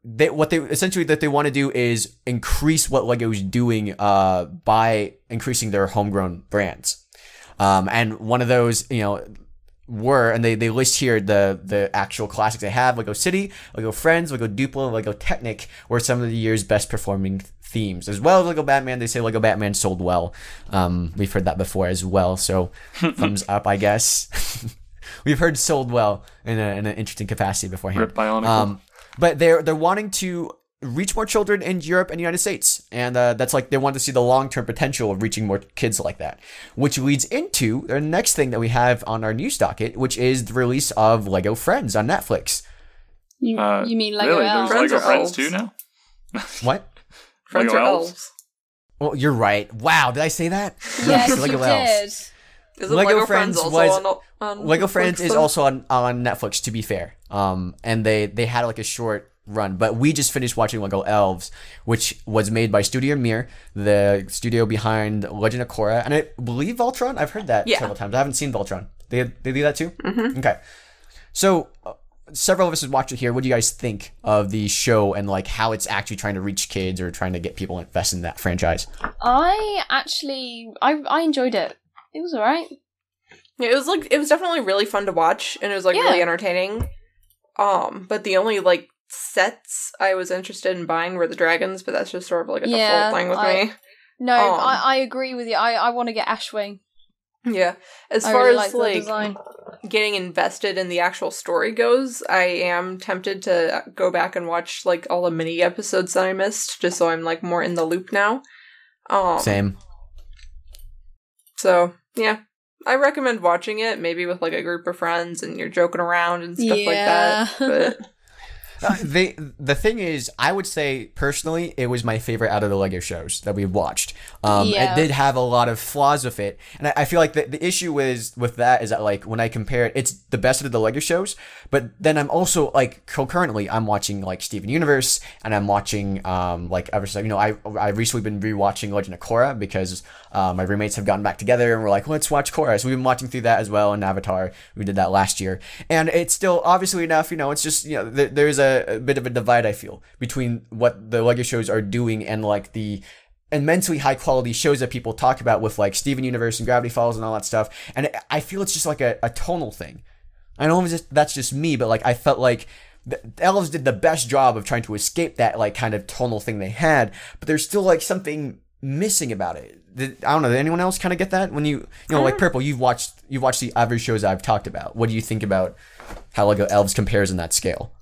What they essentially that they want to do is increase what Lego's doing by increasing their homegrown brands. And one of those, and they list here the actual classics they have: Lego City, Lego Friends, Lego Duplo, and Lego Technic were some of the year's best performing themes. As well as Lego Batman, they say Lego Batman sold well. We've heard that before as well, so thumbs up, I guess. We've heard sold well in an interesting capacity beforehand. Rip BIONICLE. But they're wanting to reach more children in Europe and the United States, and that's like they want to see the long-term potential of reaching more kids like that, which leads into the next thing that we have on our news docket, which is the release of Lego Friends on Netflix. You mean Lego Really? Elves? There's Lego Friends are Friends elves. too now? What? Friends Lego are Elves? elves. Well, you're right. Wow, did I say that? Yes, Lego you Elves. did. Isn't Lego Lego Friends Friends was- also on Lego Netflix, Friends is though? also on Netflix, to be fair. And they had like a short run, but we just finished watching Lego Elves, which was made by Studio Mir, the studio behind Legend of Korra, and I believe Voltron. I've heard that Yeah. several times. I haven't seen Voltron. They do that too? Mm-hmm. Okay. So several of us have watched it here. What do you guys think of the show and like how it's actually trying to reach kids or trying to get people invested in that franchise? I enjoyed it. It was alright. Yeah, it was definitely really fun to watch, and it was Yeah. really entertaining. But the only sets I was interested in buying were the dragons, but that's just sort of like a Yeah, default thing with me. No, Um, I agree with you. I want to get Ashwing. Yeah, as I far really as like the design. getting invested in the actual story goes, I am tempted to go back and watch all the mini episodes that I missed, just so I'm more in the loop now. Same. So yeah, I recommend watching it, maybe with like a group of friends and you're joking around and stuff like Yeah. that. But The thing is, I would say personally, it was my favorite out of the Lego shows that we've watched. Yeah. It did have a lot of flaws with it, and I feel like the issue with that is that like when I compare it, it's the best of the Lego shows. But then I'm also like concurrently, I'm watching like Steven Universe, and I'm watching like other stuff. You know, I recently been rewatching Legend of Korra because my roommates have gotten back together and we're like, let's watch Korra. So we've been watching through that as well, and Avatar. We did that last year, and it's still obviously enough. You know, it's just there's a bit of a divide, I feel, between what the Lego shows are doing and like the immensely high quality shows that people talk about with like Steven Universe and Gravity Falls and all that stuff. And I feel it's just like a tonal thing. I don't know if that's just me, but like I felt like the Elves did the best job of trying to escape that like kind of tonal thing they had, but there's still like something missing about it. I don't know. Did anyone else kind of get that when you know like Prpl? You've watched the other shows I've talked about. What do you think about how Lego Elves compares in that scale?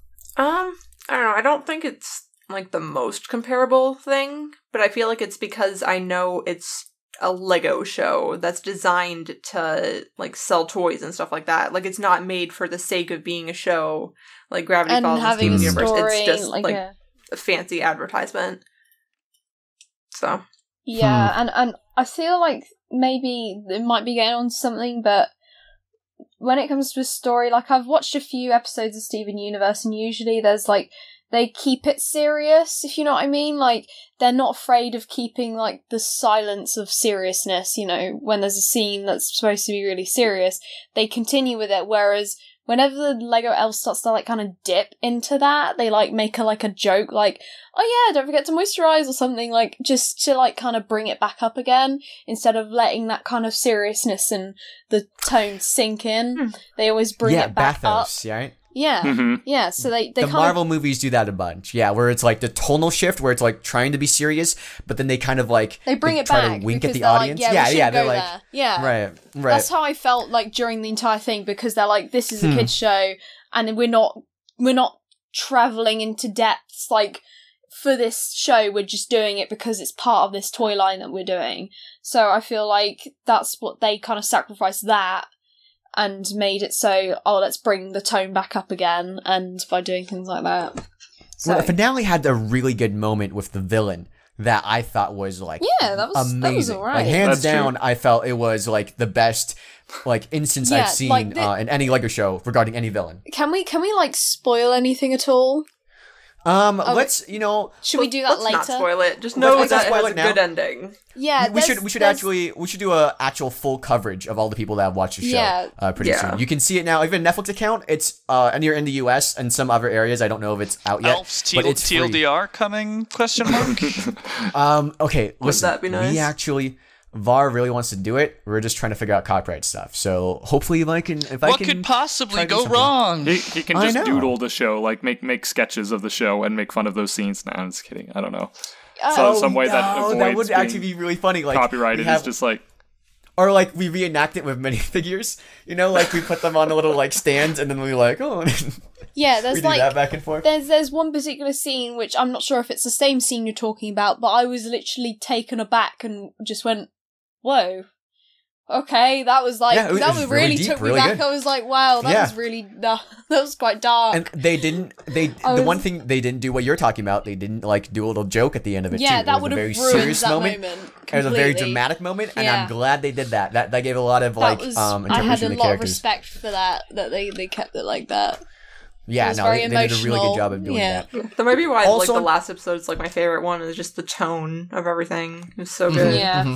I don't know. I don't think it's like the most comparable thing, but I feel like it's because I know it's a Lego show that's designed to like sell toys and stuff like that. Like it's not made for the sake of being a show like Gravity And Falls and having Steven a Universe. story, It's just like like a- a fancy advertisement. So Yeah, and I feel like maybe it might be getting on something, but when it comes to a story, like I've watched a few episodes of Steven Universe, and usually there's like they keep it serious, if you know what I mean. Like they're not afraid of keeping like the silence of seriousness. You know, when there's a scene that's supposed to be really serious, they continue with it. Whereas whenever the Lego Elves starts to like kind of dip into that, they like make a joke like, oh yeah, don't forget to moisturize or something, like just to like kind of bring it back up again instead of letting that kind of seriousness and the tone sink in. They always bring it back bathos, up. right? Yeah, Mhm. yeah. So they The kind Marvel movies do that a bunch, yeah, where it's like the tonal shift, where it's like trying to be serious, but then they kind of like they bring it try back to wink at because the they're audience. Like, yeah, we they're go like, there. Yeah, right. That's how I felt like during the entire thing, because they're like, this is a kids show, and we're not traveling into depths like for this show. We're just doing it because it's part of this toy line that we're doing. So I feel like that's what they kind of sacrificed that and made it so, oh, let's bring the tone back up again, and by doing things like that. So Well, the finale had a really good moment with the villain that I thought was like that was amazing. alright. Like hands That's down, true. I felt it was like the best like instance Yeah, I've seen like in any Lego show regarding any villain. can we like spoil anything at all? Let's Should we do that let's later? not spoil it. Just know Let's not that it spoil has it a now. good ending. Yeah, we should do a actual full coverage of all the people that have watched the show Yeah. pretty Yeah. soon. You can see it now. Even Netflix account. It's and you're in the US and some other areas. I don't know if it's out yet. Elves but it's free. TLDR coming? Question mark. Okay, listen. that be nice? We actually VAR really wants to do it. We're just trying to figure out copyright stuff. So hopefully, if I can, What could possibly try to do go something. wrong? He can I just know. doodle the show, like make sketches of the show and make fun of those scenes. Nah, I'm just kidding. I don't know. Oh, Some way that no, avoids that would being actually be really funny. Like copyrighted we have- is just like or like we reenact it with minifigures. You know, like we put them on a little like stands, and then we like Yeah, we there's do that like back and forth. there's one particular scene which I'm not sure if it's the same scene you're talking about, but I was literally taken aback and just went, "Whoa, okay." That was like Yeah, it was that really deep, took me really back. good. I was like, "Wow, that Yeah. was really that was quite dark." And they didn't. I The one was- thing they didn't do what you're talking about. They didn't like do a little joke at the end of it. yeah, too. that It was would a have very ruined serious that moment. moment. It was a very completely. dramatic moment, and Yeah. I'm glad they did that. That gave a lot of That like was, I interpretation had a of the lot of characters. respect for that they kept it like that. It Yeah, was no, very they did a really good emotional. job of doing Yeah. that. That might be why Also- like the last episode is like my favorite one, is just the tone of everything. It's so good. Yeah.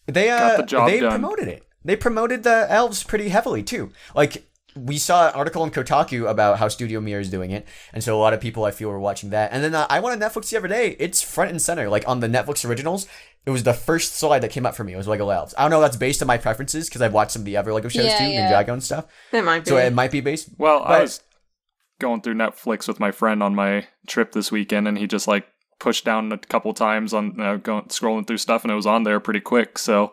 They Got the job they done. promoted it. They promoted the elves pretty heavily too. Like we saw an article in Kotaku about how Studio Mir is doing it, and so a lot of people I feel were watching that. And then I went on Netflix the other day. It's front and center, like on the Netflix originals. It was the first slide that came up for me. It was Lego Elves. I don't know if that's based on my preferences because I've watched some of the other Lego shows Yeah, too, yeah. Ninjago and stuff. It might be. So it might be based. Well, I But- was going through Netflix with my friend on my trip this weekend, and he just like pushed down a couple times on scrolling through stuff, and it was on there pretty quick. So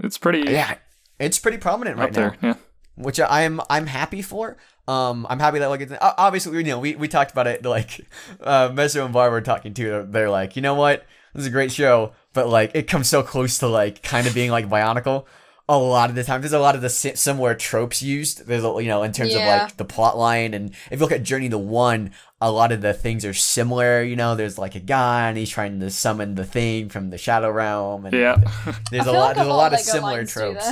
it's pretty Yeah, it's pretty prominent right up there. now. Yeah. Which I'm happy for. I'm happy that like it's, obviously we talked about it like Meso and Bar were talking too. They're like, you know what? This is a great show, but like it comes so close to like kind of being like Bionicle. A lot of the time, there's a lot of the similar tropes used. There's, you know, in terms of like the plot line, and if you look at Journey to One, a lot of the things are similar. You know, there's like a guy and he's trying to summon the thing from the Shadow Realm, and there's a lot of similar tropes.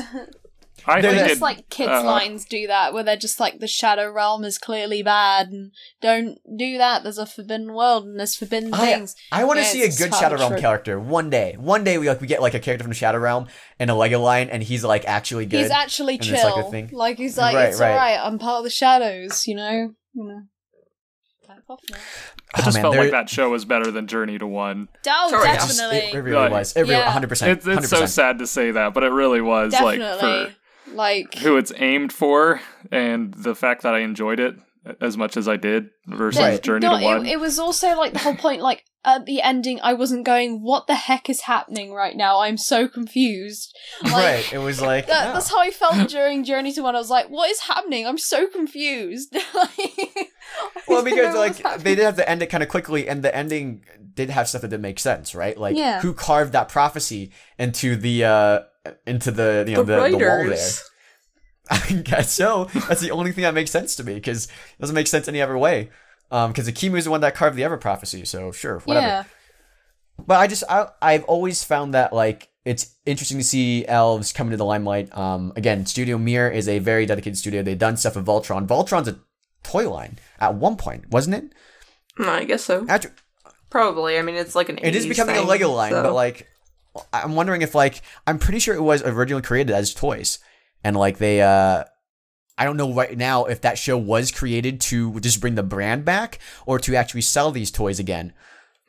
I think just like kids' lines do that, where they're just like, the Shadow Realm is clearly bad, and don't do that. There's a forbidden world, and there's forbidden things. I want to see a good Shadow Realm character one day. One day we get like a character from the Shadow Realm in a Lego line, and he's like actually good. He's actually chill. It's like a thing. Like he's like, it's alright. I'm part of the shadows. You know. Back off now. I just felt like that show was better than Journey to One. Oh, definitely. It really was. It really 100%. It's so sad to say that, but it really was. Definitely. Like who it's aimed for, and the fact that I enjoyed it as much as I did versus Journey to One. It was also like the whole point, like at the ending I wasn't going, what the heck is happening right now? I'm so confused. Like, it was like that's how I felt during Journey to One. I was like, what is happening? I'm so confused. Well, because like they did have to end it kind of quickly, and the ending did have stuff that didn't make sense, right? Like who carved that prophecy into the the wall there? I guess so. That's the only thing that makes sense to me, because it doesn't make sense any other way. Because Akimu is the one that carved the Ever prophecy, so sure, whatever. Yeah. But I've always found that like it's interesting to see Elves come into the limelight. Again, Studio Mir is a very dedicated studio. They've done stuff with Voltron. Voltron's a toy line at one point, wasn't it? I guess so. Probably. I mean, it's like an 80s It is becoming a Lego line, but like I'm wondering if like I'm pretty sure it was originally created as toys, and like they I don't know right now if that show was created to just bring the brand back or to actually sell these toys again.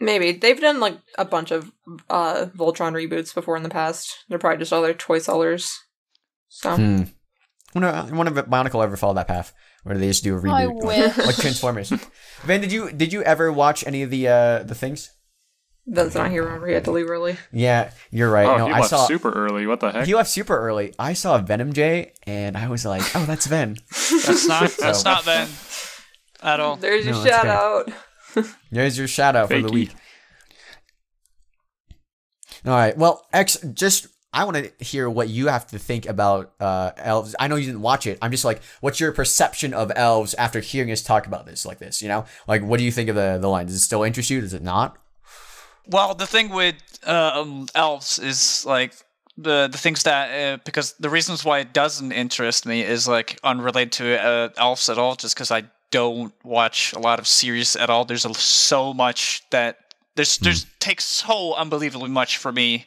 Maybe. They've done like a bunch of Voltron reboots before in the past. They're probably just other toy sellers. So I wonder if Bionicle ever follow that path, where they just do a reboot, I wish. like Transformers. Van, did you ever watch any of the things? Ben's not here. Remember, he had to leave early. Yeah, you're right. Oh, no, he I left saw super early. What the heck? He left super early. I saw Venom J, and I was like, "Oh, that's Ven." That's not Ven at all. There's your shout out. There's your shout out for the week. All right. Well, I want to hear what you have to think about Elves. I know you didn't watch it. I'm just like, what's your perception of Elves after hearing us talk about this like this? You know, like, what do you think of the line? Does it still interest you? Does it not? Well, the thing with Elves is like the things that because the reasons why it doesn't interest me is like unrelated to Elves at all. Just because I don't watch a lot of series at all. There's so much that there's takes so unbelievably much for me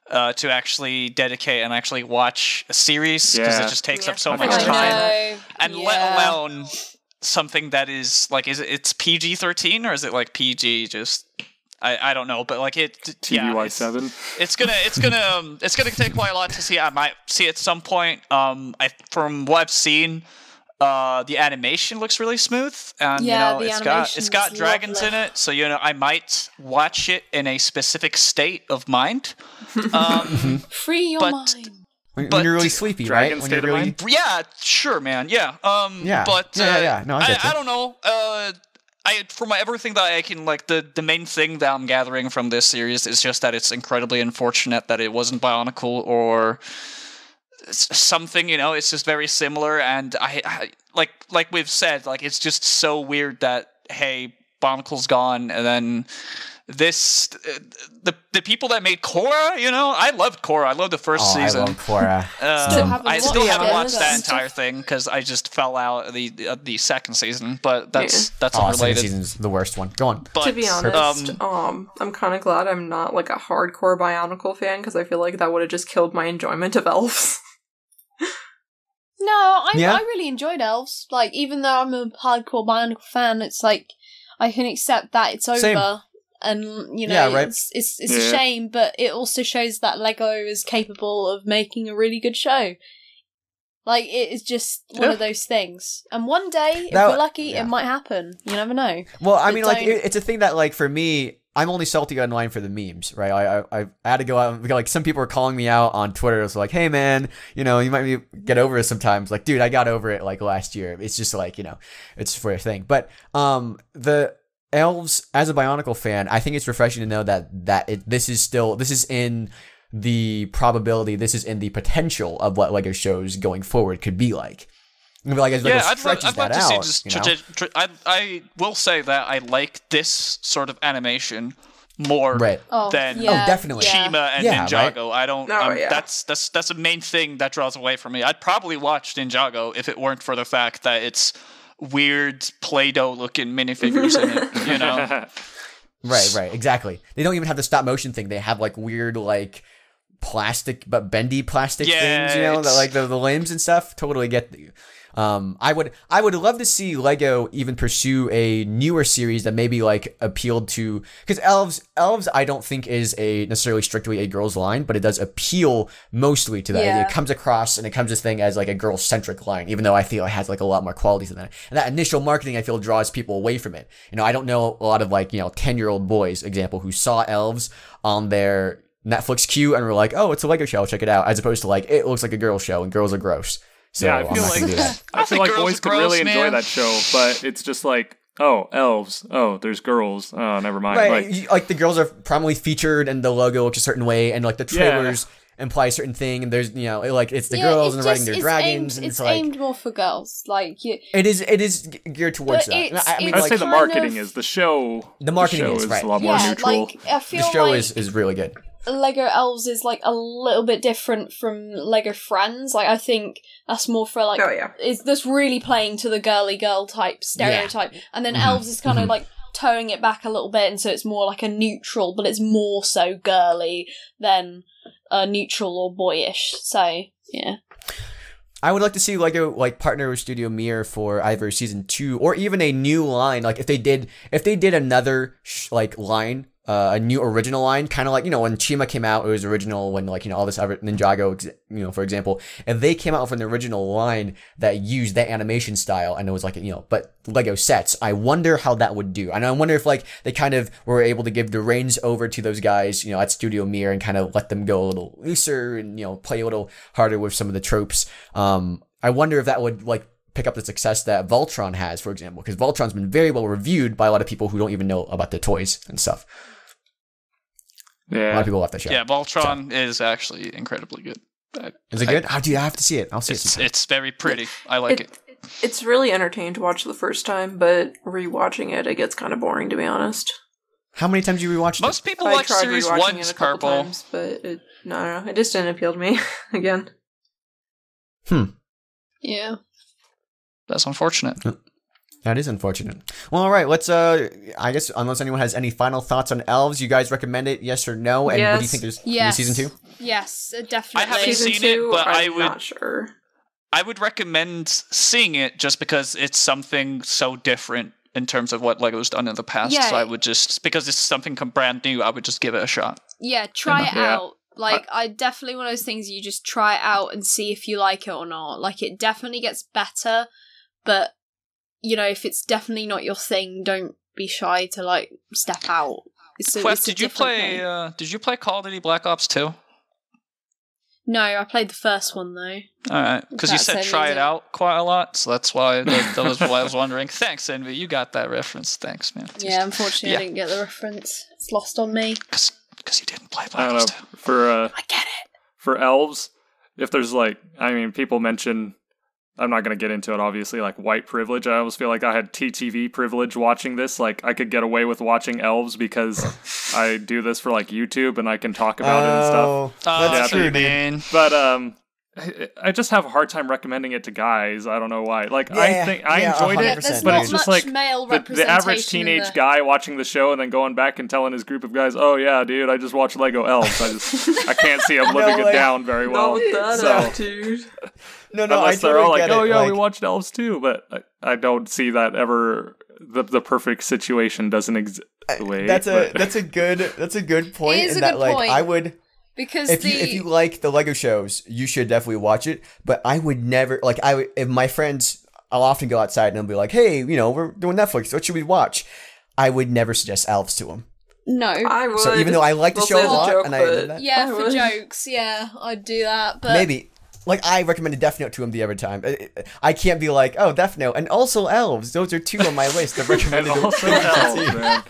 to actually dedicate and actually watch a series, because it just takes up so much time, and let alone something that is like, it's PG-13 or is it like PG? Just I don't know, but like TVY7. It's gonna take quite a lot to see. I might see it at some point. From what I've seen, the animation looks really smooth, and it's got dragons in it, so I might watch it in a specific state of mind. Free your mind. When you're really sleepy, right? When you're really... Yeah, sure, man. Yeah. But No, I don't know. From everything that I can, like, the main thing that I'm gathering from this series is just that it's incredibly unfortunate that it wasn't Bionicle or something. It's just very similar, and I like we've said, like, it's just so weird that, hey, Bionicle's gone, and then the people that made Korra, I loved Korra. I loved the first season. I love Korra. I still haven't watched that entire thing because I just fell out the second season. But that's unrelated. Second season's the worst one. Go on. But, to be honest, I'm kind of glad I'm not like a hardcore Bionicle fan, because I feel like that would have just killed my enjoyment of Elves. No, I really enjoyed Elves. Like, even though I'm a hardcore Bionicle fan, it's like I can accept that it's over. Same. And right? it's a shame, but it also shows that Lego is capable of making a really good show. Like, it is just one of those things. And one day, if we're lucky, it might happen. You never know. Well, I mean, like, it's a thing that, like, for me, I'm only salty online for the memes, right? I had to go out, like, some people were calling me out on Twitter. It was like, hey, man, you might get over it sometimes. Like, dude, I got over it, like, last year. It's just like, it's for a thing. But, Elves, as a Bionicle fan, I think it's refreshing to know this is in the probability, this is in the potential of what LEGO shows going forward could be like. Like, as LEGO stretches that out, I will say that I like this sort of animation more than definitely Chima and Ninjago. Right? I don't. That's the main thing that draws away from me. I'd probably watch Ninjago if it weren't for the fact that it's weird Play-Doh looking minifigures in it. You know. Right, exactly. They don't even have the stop motion thing. They have like weird like plastic but bendy plastic things. You know, like the limbs and stuff. Totally get the. I would love to see LEGO even pursue a newer series that maybe like appealed to, because Elves I don't think is necessarily strictly a girls line, but it does appeal mostly to that. Yeah. It comes across and it comes this thing as like a girl centric line, even though I feel it has like a lot more qualities than that. And that initial marketing I feel draws people away from it. You know, I don't know a lot of like 10-year-old boys, example, who saw Elves on their Netflix queue and were like, oh, it's a LEGO show, I'll check it out, as opposed to like, it looks like a girl show and girls are gross. So yeah, I feel like boys could really enjoy that show, but it's just like, oh, elves, oh, there's girls, oh, never mind. Right, like the girls are prominently featured and the logo looks a certain way, and like the trailers imply a certain thing, and there's like it's the girls and they're riding their dragons, and it's aimed more for girls. Like it is geared towards that. I'd say the marketing is the show. The marketing is right. a lot more neutral. Like, I feel the show like is really good. LEGO Elves is like a little bit different from LEGO Friends. Like I think that's more for like is this really playing to the girly girl type stereotype, and then Elves is kind of like towing it back a little bit, and so it's more like a neutral, but it's more so girly than neutral or boyish. So yeah. I would like to see LEGO like partner with Studio Mir for either season 2 or even a new line. Like if they did another line. A new original line, kind of like, when Chima came out, it was original. When all this other Ninjago, for example, if they came out with an original line that used that animation style, and it was like, but Lego sets, I wonder how that would do. And I wonder if they kind of were able to give the reins over to those guys, at Studio Mir and kind of let them go a little looser and, play a little harder with some of the tropes. I wonder if that would pick up the success that Voltron has, for example, because Voltron's been very well reviewed by a lot of people who don't even know about the toys and stuff. Yeah, a lot of people love that show. Yeah, Voltron is actually incredibly good. Is it good? Oh, dude, I have to see it. I'll see it. It's very pretty. I like it. It's really entertaining to watch the first time, but rewatching it gets kind of boring, to be honest. How many times have you rewatched it? Most people watch series once, Prpl. Times, but I don't know. It just didn't appeal to me again. Yeah. That's unfortunate. That is unfortunate. Well, all right. Let's, I guess, unless anyone has any final thoughts on Elves, you guys recommend it, yes or no? And what do you think there's in season 2? Yes, definitely. I haven't seen it, but I'm not sure. I would recommend seeing it just because it's something so different in terms of what LEGO's done in the past. Yeah. So I would just, because it's something brand new, I would just give it a shot. Yeah, try it out. I definitely one of those things you just try it out and see if you like it or not. It definitely gets better, but if it's definitely not your thing, don't be shy to step out. Phweff, did you play Call of Duty Black Ops 2? No, I played the first one though. Alright, because you said try it out quite a lot, so that's why that was why I was wondering. Thanks, Invi, you got that reference. Thanks, man. Yeah, unfortunately I didn't get the reference. It's lost on me. Because you didn't play Black Ops 2. I get it. For Elves, if there's people mention, I'm not going to get into it, obviously, white privilege. I almost feel like I had TTV privilege watching this. I could get away with watching Elves because I do this for, YouTube, and I can talk about it and stuff. Oh, that's true, man. But, I just have a hard time recommending it to guys. I don't know why. I think I enjoyed it, but it's just the average teenage guy watching the show and then going back and telling his group of guys, "Oh yeah, dude, I just watched Lego Elves." I can't see him living it down very well. Dude. No, unless they're all "Oh yeah, we watched Elves too," but I don't see that ever. The perfect situation doesn't exist. That's a good point. It is a good point. I would. Because if you like the Lego shows, you should definitely watch it. But I would never if my friends, I'll often go outside and they'll be like, "Hey, we're doing Netflix. What should we watch?" I would never suggest Elves to them. No, I would. So even though I like the show a lot, and I admit that, for jokes, I'd do that. But maybe like I recommended Death Note to him the other time. I can't be like, oh, Death Note, and also Elves. Those are 2 on my list of recommended. And also Elves, man.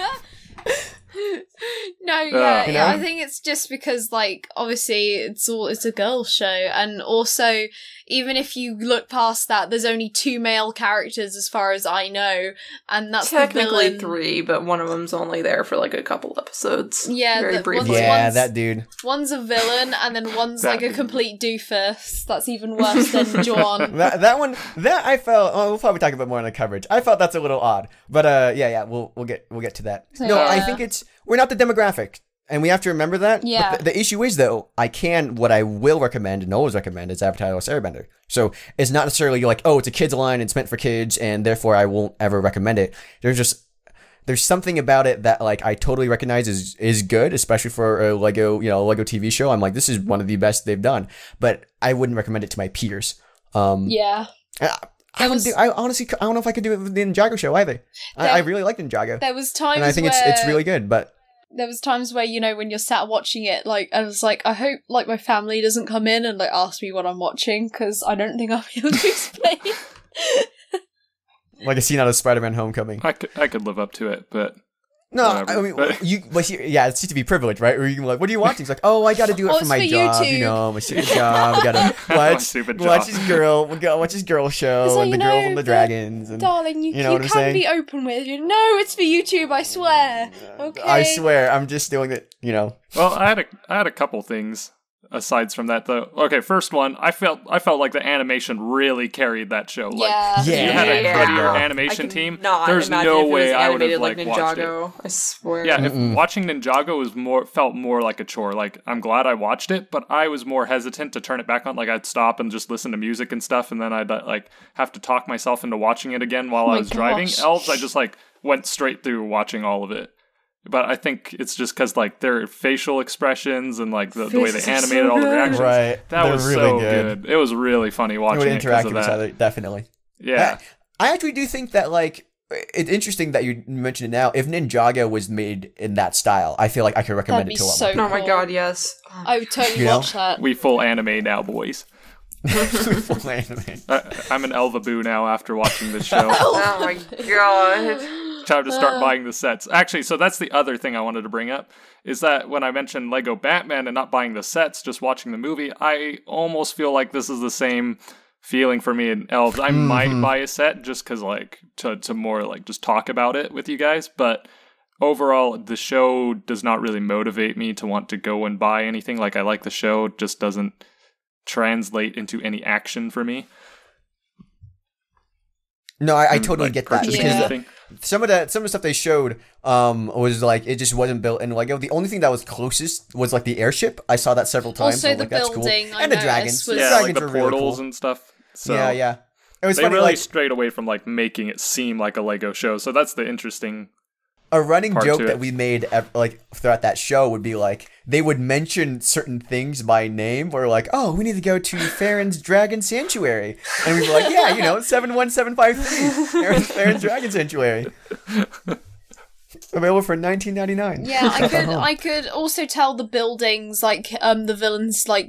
No, yeah, You know? yeah. I think it's just because, like, obviously it's a girls' show, and also even if you look past that, there's only 2 male characters as far as I know, and that's technically the villain. 3, but one of them's only there for like a couple episodes. Yeah, very briefly. That dude. One's a villain, and then one's That like a dude. complete doofus. That's even worse than John. that one I felt. Oh, we'll probably talk about more in the coverage. I felt that's a little odd, but we'll get to that. No, Yeah. I think we're not the demographic, and we have to remember that. Yeah. But the issue is though, what I will recommend and always recommend is Avatar: The Last Airbender. So it's not necessarily like, oh, it's a kids line, it's meant for kids, and therefore I won't ever recommend it. There's something about it that like I totally recognize is good, especially for a Lego TV show. I'm like, this is one of the best they've done, but I wouldn't recommend it to my peers. Yeah. I honestly don't know if I could do it with the Ninjago show either. I really like Ninjago, There was times and I think it's really good. But there was times where, you know, when you're sat watching it, like, I was like, I hope, like, my family doesn't come in and, like, ask me what I'm watching, because I don't think I'll be able to explain. like a scene out of Spider-Man: Homecoming. I could live up to it, but No, whatever. I mean, it's just to be privileged, right? Where you can be like, what are you watching? It's like, oh, I got to do it Oh, for it's my for job, YouTube. you know, my stupid job. I gotta Stupid watch job. this girl. We gotta watch this girl show It's like, and the you girl know, from the dragons. And Darling, you know what I'm can't saying? be open with you. No, it's for YouTube, I swear. Okay. I swear, I'm just doing it. You know, Well, I had a couple things aside from that though. Okay, first one, I felt like the animation really carried that show. Like, Yeah. if you had a Yeah. prettier I animation team, cannot there's imagine no if it way was I would have animated like watched it. Ninjago. I swear. Yeah, if watching Ninjago felt more like a chore. Like, I'm glad I watched it, but I was more hesitant to turn it back on. Like, I'd stop and just listen to music and stuff, and then I'd like have to talk myself into watching it again while Oh I my was driving. gosh. Elves, I just like went straight through watching all of it. But I think it's just because like their facial expressions and like the way they Faces are animated so all the good. reactions, Right. that They're was really so good. good. It was really funny they watching would it interact because with of each that. other, definitely. Yeah. I actually do think that like it's interesting that you mentioned it now. If Ninjago was made in that style, I feel like I could recommend That'd it be to a lot so more people. Oh my cool. god, yes. I would totally You know? watch that. We full anime now, boys. Full anime. I'm an Elvaboo now after watching this show. Oh my god. Time to start buying the sets. Actually, so that's the other thing I wanted to bring up, is that when I mentioned Lego Batman and not buying the sets, just watching the movie, I almost feel like this is the same feeling for me in Elves. I might buy a set just because, like, to more, like, just talk about it with you guys, but overall, the show does not really motivate me to want to go and buy anything. Like, I like the show, it just doesn't translate into any action for me. No, I totally Like, get that purchasing because anything. some of the stuff they showed was like it just wasn't built in Lego. The only thing that was closest was like the airship. I saw that several times. Also, so, the like, that's cool. building, I and the noticed, dragons. was- The Yeah, like dragons the were really portals cool. and stuff. So Yeah. It was they funny, really like strayed away from like making it seem like a Lego show. So that's the interesting. a running part joke to that it. we made like throughout that show would be like they would mention certain things by name. Or like, oh, we need to go to Farron's Dragon Sanctuary, and we'd be like, yeah, 71753 Farron's Dragon Sanctuary. Available for $19.99. Yeah, I could also tell the buildings, like the villains like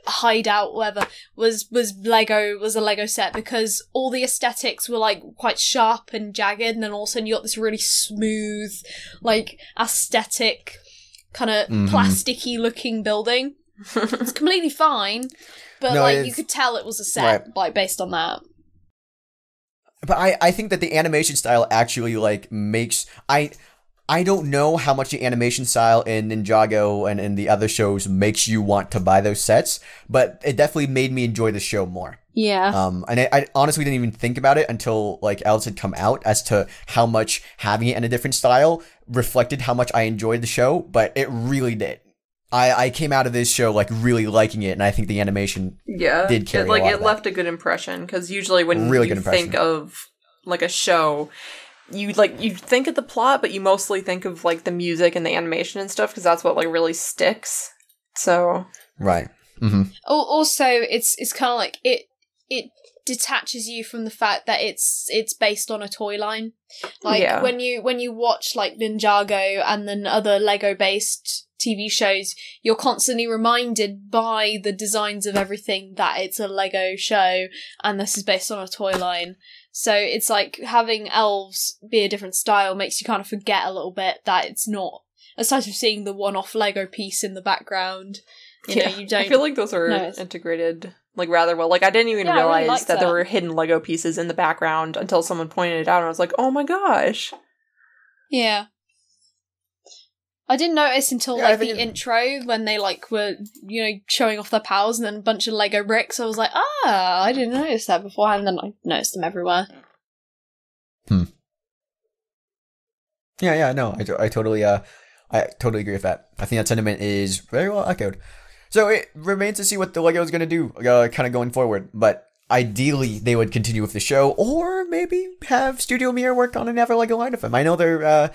hideout, whatever, was a Lego set, because all the aesthetics were like quite sharp and jagged, and then all of a sudden you got this really smooth, like aesthetic, kind of plasticky looking building. It's completely fine, but No, like you could tell it was a set, Right. like based on that. But I think that the animation style actually like makes I don't know how much the animation style in Ninjago and in the other shows makes you want to buy those sets, but it definitely made me enjoy the show more. Yeah. And I honestly didn't even think about it until like Elves had come out as to how much having it in a different style reflected how much I enjoyed the show, but it really did. I came out of this show like really liking it, and I think the animation did carry a lot it of that. left a good impression, because usually when Really you good impression. think of like a show, you think of the plot, but you mostly think of like the music and the animation and stuff, because that's what like really sticks. So Right. Mm-hmm. Also, it's kind of like it detaches you from the fact that it's based on a toy line. Like Yeah. when you watch like Ninjago and then other Lego based TV shows, you're constantly reminded by the designs of everything that it's a Lego show and this is based on a toy line. So it's like having Elves be a different style makes you kind of forget a little bit that it's not, aside from seeing the one-off Lego piece in the background, you know, you don't... I feel like those are integrated, like, rather well. Like, I didn't even realize that there were hidden Lego pieces in the background until someone pointed it out, and I was like, oh my gosh. Yeah. I didn't notice until, like, the intro, when they, like, were, you know, showing off their powers and then a bunch of Lego bricks. I was like, I didn't notice that beforehand, and then I noticed them everywhere. Yeah, no, I totally agree with that. I think that sentiment is very well echoed. So it remains to see what the Lego is going to do, kind of going forward. But ideally, they would continue with the show, or maybe have Studio Mir work on another Lego line of them. I know they're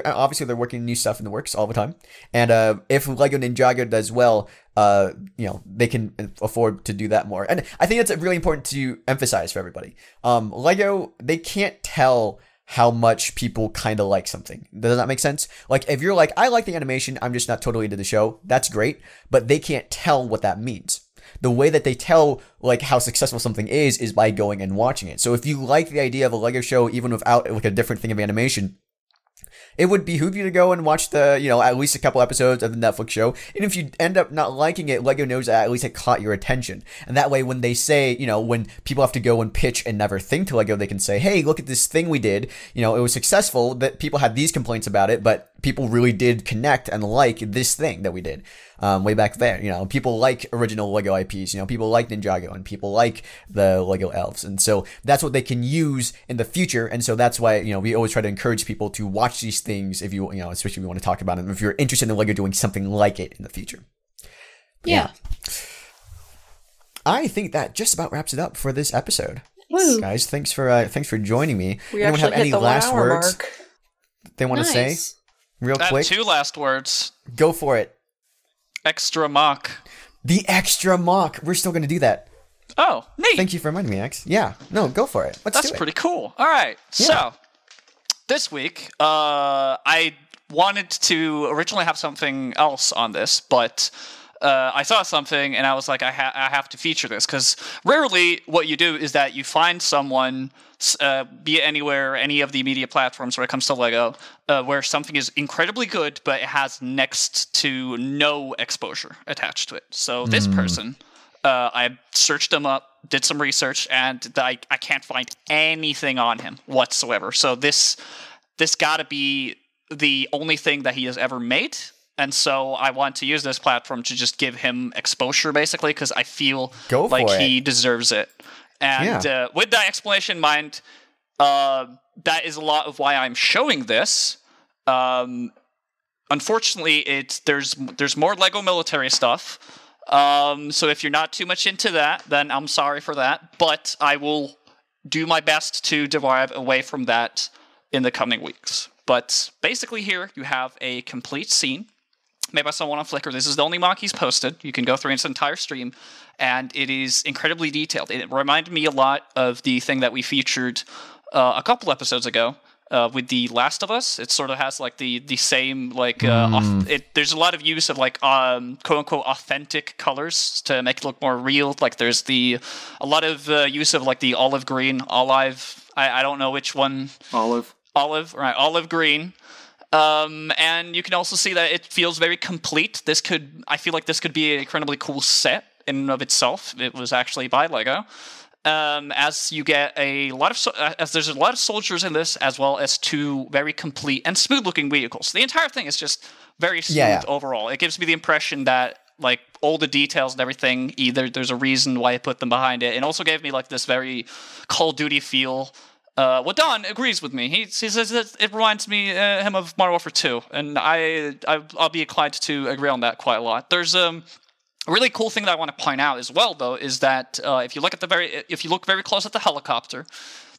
obviously they're working new stuff in the works all the time, and if Lego Ninjago does well, you know, they can afford to do that more. And I think that's really important to emphasize for everybody. Lego, they can't tell how much people kind of like something. Does that make sense? Like, if you're like, I like the animation, I'm just not totally into the show, that's great, but they can't tell what that means. The way that they tell, like, how successful something is by going and watching it. So if you like the idea of a Lego show, even without, like, a different thing of animation, it would behoove you to go and watch the, you know, at least a couple episodes of the Netflix show. And if you end up not liking it, Lego knows that at least it caught your attention. And that way, when they say, you know, when people have to go and pitch and never think to Lego, they can say, hey, look at this thing we did. You know, it was successful, that people had these complaints about it, but people really did connect and like this thing that we did way back there. You know, people like original Lego IPs. You know, people like Ninjago and people like the Lego Elves. And so that's what they can use in the future. And so that's why, you know, we always try to encourage people to watch these things if you know, especially if you want to talk about them, if you're interested in Lego doing something like it in the future. Yeah. I think that just about wraps it up for this episode. Woo. Guys, thanks for joining me. We Anyone have any last words mark. they want to say? Real quick. 2 last words. Go for it. Extra MoC. The Exx-tra MoC. We're still going to do that. Oh, neat. Thank you for reminding me, X. Yeah. No, go for it. Let's do it. That's pretty cool. All right. Yeah. So, this week, I wanted to originally have something else on this, but I saw something and I was like, I have to feature this, because rarely what you do is that you find someone, be it anywhere, any of the media platforms where it comes to Lego, where something is incredibly good, but it has next to no exposure attached to it. So this person, I searched him up, did some research, and I can't find anything on him whatsoever. So this gotta be the only thing that he has ever made. And so I want to use this platform to just give him exposure, basically, because I feel like he deserves it. And with that explanation in mind, that is a lot of why I'm showing this. Unfortunately, there's more Lego military stuff. So if you're not too much into that, then I'm sorry for that. But I will do my best to derive away from that in the coming weeks. But basically here, you have a complete scene made by someone on Flickr. This is the only MoC he's posted. You can go through its entire stream, and it is incredibly detailed. It reminded me a lot of the thing that we featured a couple episodes ago with The Last of Us. It sort of has like the same like there's a lot of use of like quote unquote authentic colors to make it look more real. Like there's a lot of use of like the olive green, I don't know which one. Olive, right? Olive green. And you can also see that it feels very complete. I feel like this could be an incredibly cool set in and of itself. It was actually by Lego. As you get as there's a lot of soldiers in this, as well as 2 very complete and smooth-looking vehicles. The entire thing is just very smooth overall. It gives me the impression that like all the details and everything, there's a reason why I put them behind it. It also gave me like this very Call of Duty feel. Well, Don agrees with me. He says that it reminds him of Modern Warfare 2, and I'll be inclined to agree on that quite a lot. There's a really cool thing that I want to point out as well, though, is that if you look very close at the helicopter,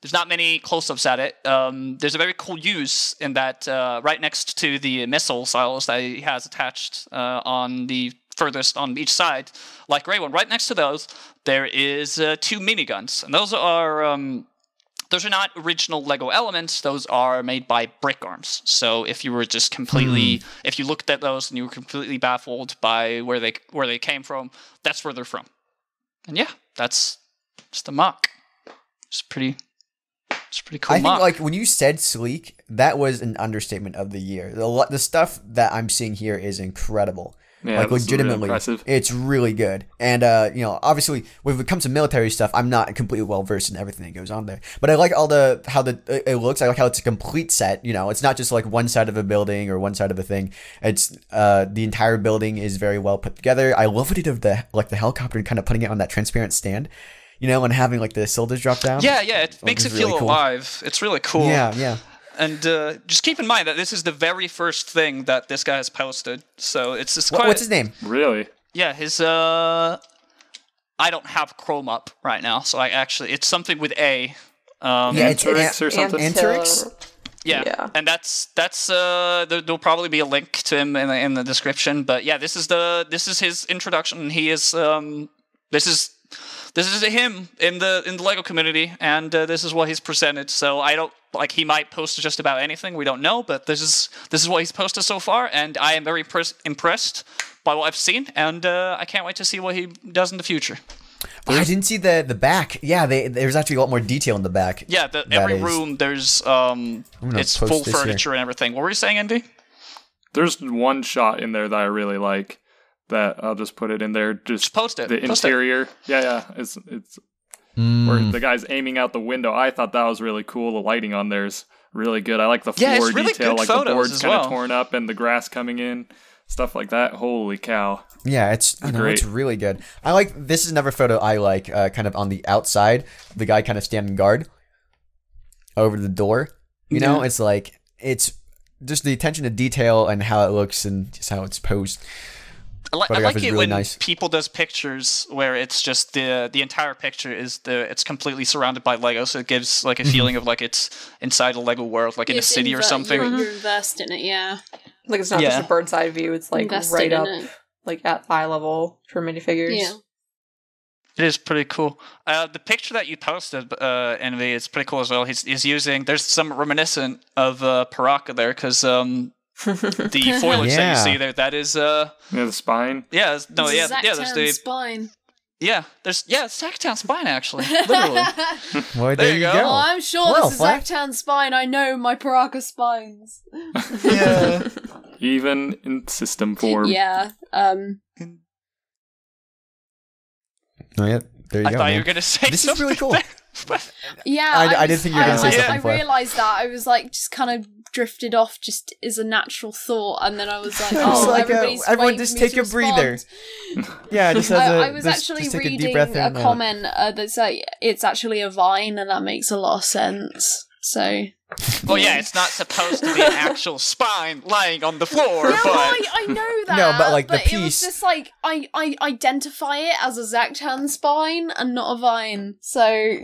there's not many close-ups at it. There's a very cool use in that right next to the missile silos that he has attached on the furthest on each side, like gray one. Right next to those, there is 2 miniguns, and those are those are not original Lego elements. Those are made by Brick Arms. So if you were just completely, if you looked at those and you were completely baffled by where they came from, that's where they're from. And yeah, that's just the MoC. It's pretty cool. I think like when you said sleek, that was an understatement of the year. The stuff that I'm seeing here is incredible. Yeah, like legitimately, it's really good. And you know, obviously, when it comes to military stuff, I'm not completely well versed in everything that goes on there. But I like how it looks. I like how it's a complete set. You know, it's not just like one side of a building or one side of a thing. It's the entire building is very well put together. I love what he did with the helicopter, kind of putting it on that transparent stand. You know, and having like the soldiers drop down. Yeah, it makes it feel alive. It's really cool. Yeah. And just keep in mind that this is the very first thing that this guy has posted. So it's just quite... What's his name? Really? Yeah, his... I don't have Chrome up right now, so it's something with A. Antyrix or something? Antyrix? Yeah, and that's there'll probably be a link to him in the description. But yeah, this is his introduction. He is this is him in the Lego community, and this is what he's presented. So I don't he might post just about anything. We don't know, but this is what he's posted so far, and I am very impressed by what I've seen, and I can't wait to see what he does in the future. I didn't see the back. Yeah, there's actually a lot more detail in the back. Yeah, every room there's it's full furniture and everything. What were you saying, Invi? There's one shot in there that I really like. That I'll just put it in there. Just post it. The interior. Yeah. It's where the guy's aiming out the window. I thought that was really cool. The lighting on there's really good. I like the floor really detail, like the boards kind of torn up and the grass coming in, stuff like that. Holy cow! Yeah, it's really good. I like this is another photo I like. Kind of on the outside, the guy kind of standing guard over the door. You know, it's like it's just the attention to detail and how it looks and just how it's posed. I like it really when people does pictures where it's just the entire picture it's completely surrounded by Lego, so it gives like a feeling of like it's inside a Lego world, like in a city or something. You're immersed in it, yeah. Like it's not just a bird's eye view; it's like right up, like at eye level for minifigures. Yeah, it is pretty cool. The picture that you posted, Envy, is pretty cool as well. He's using. There's some reminiscent of Prpl there because. The foliage that you see there, that is the spine. Yeah, there's the spine. Yeah, it's Zactan spine actually. Literally. Well, there you go. Oh, I'm sure this is Zactan spine. I know my Prpl spines. Yeah. Even in system form. Yeah. Oh yeah. There you I go. thought man. you were gonna say this something is really cool. Yeah, I didn't think you were gonna say something. I realised that. I was like, just kind of drifted off, just as a natural thought, and then I was like, everyone just take a breather. Yeah, just I was actually reading a comment that's like, it's actually a vine, and that makes a lot of sense. So. Well, yeah, it's not supposed to be an actual spine lying on the floor, yeah, but... well, I know that. No, but like the piece... it was just like, I identify it as a Zactan spine and not a vine, so...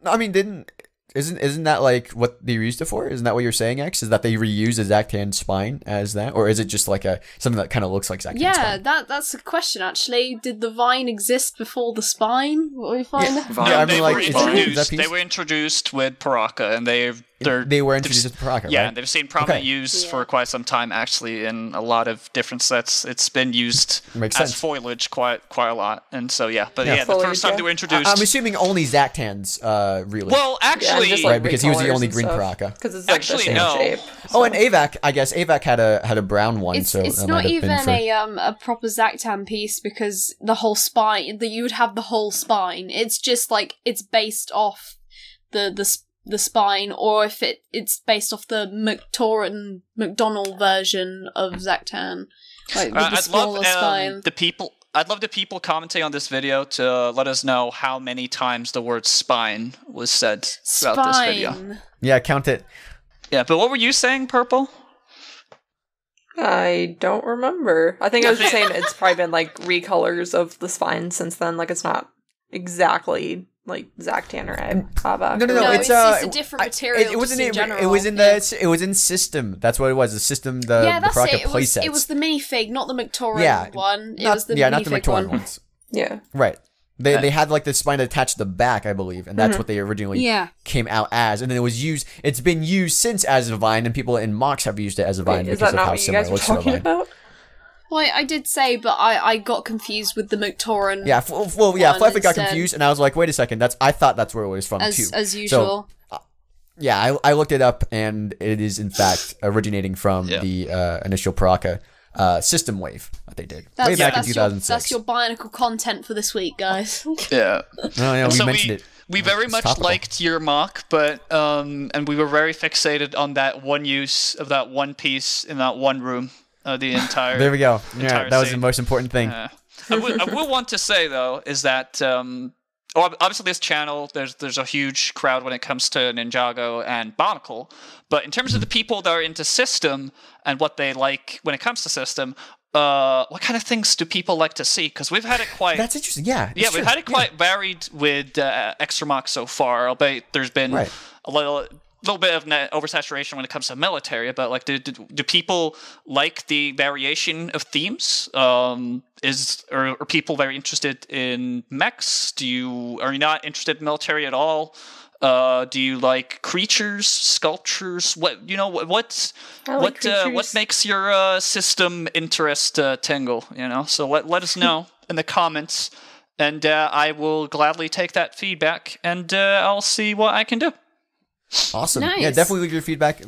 I mean, isn't that like what they used it for? Isn't that what you're saying, X? Is that they reuse a Zactan spine as that? Or is it just like something that kind of looks like Zactan spine? Yeah, that's a question, actually. Did the vine exist before the spine? What we find? Yeah. Vine. No, I mean, they were introduced with Prpl, and they were introduced with Prpl, yeah, right? they've seen prominent use for quite some time, actually, in a lot of different sets. It's been used as foliage quite a lot, and so the first time they were introduced... I'm assuming only Zactans, really. Well, actually... right, because he was the only green Prpl. Because it's like actually, the same shape. So. Oh, and AVAC, I guess AVAC had a brown one, it's that not even a proper Zactan piece, because the whole spine, you would have the whole spine. It's just like, it's based off the spine, or if it's based off the McDonald version of Zactan, like with the smaller spine. I'd love the people commenting on this video to let us know how many times the word spine was said throughout this video. Yeah, count it. Yeah, but what were you saying, Prpl? I don't remember. I think I was just saying it's probably been like recolors of the spine since then. Like it's not exactly like Zactan or AVAC. No. It's just a different material. It wasn't. In general. It was in the. It was in system. That's what it was. The system. The Prpl playsets. It was the minifig, not the McTorrent one. It was the not the McTorrent ones. Yeah. Right. They had like the spine attached to the back, I believe, and that's what they originally came out as. And then it was used. It's been used since as a vine, and people in MOCs have used it as a vine because of how similar it looks to a vine. About? Well, I did say, but I got confused with the Muktoran. Yeah, Phweff got confused, and I was like, wait a second, I thought that's where it was from too. As usual. So, I looked it up, and it is in fact originating from the initial Prpl system wave that they did way back in 2006. That's your Bionicle content for this week, guys. Yeah. We mentioned it. We very much liked your MOC, but and we were very fixated on that one use of that one piece in that one room. The entire. There we go. Yeah, that was the most important thing. I will want to say though is that obviously this channel there's a huge crowd when it comes to Ninjago and BIONICLE, but in terms of the people that are into system and what they like when it comes to system, what kind of things do people like to see? Because we've had it quite. That's interesting. Yeah. We've had it quite varied with Exx-tra MoC so far. Albeit there's been a little bit of oversaturation when it comes to military, but like, do people like the variation of themes? Are people very interested in mechs? Are you not interested in military at all? Do you like creatures, sculptures? What makes your system interest tingle? So let us know in the comments, and I will gladly take that feedback, and I'll see what I can do. Awesome. Nice. Yeah, definitely leave your feedback.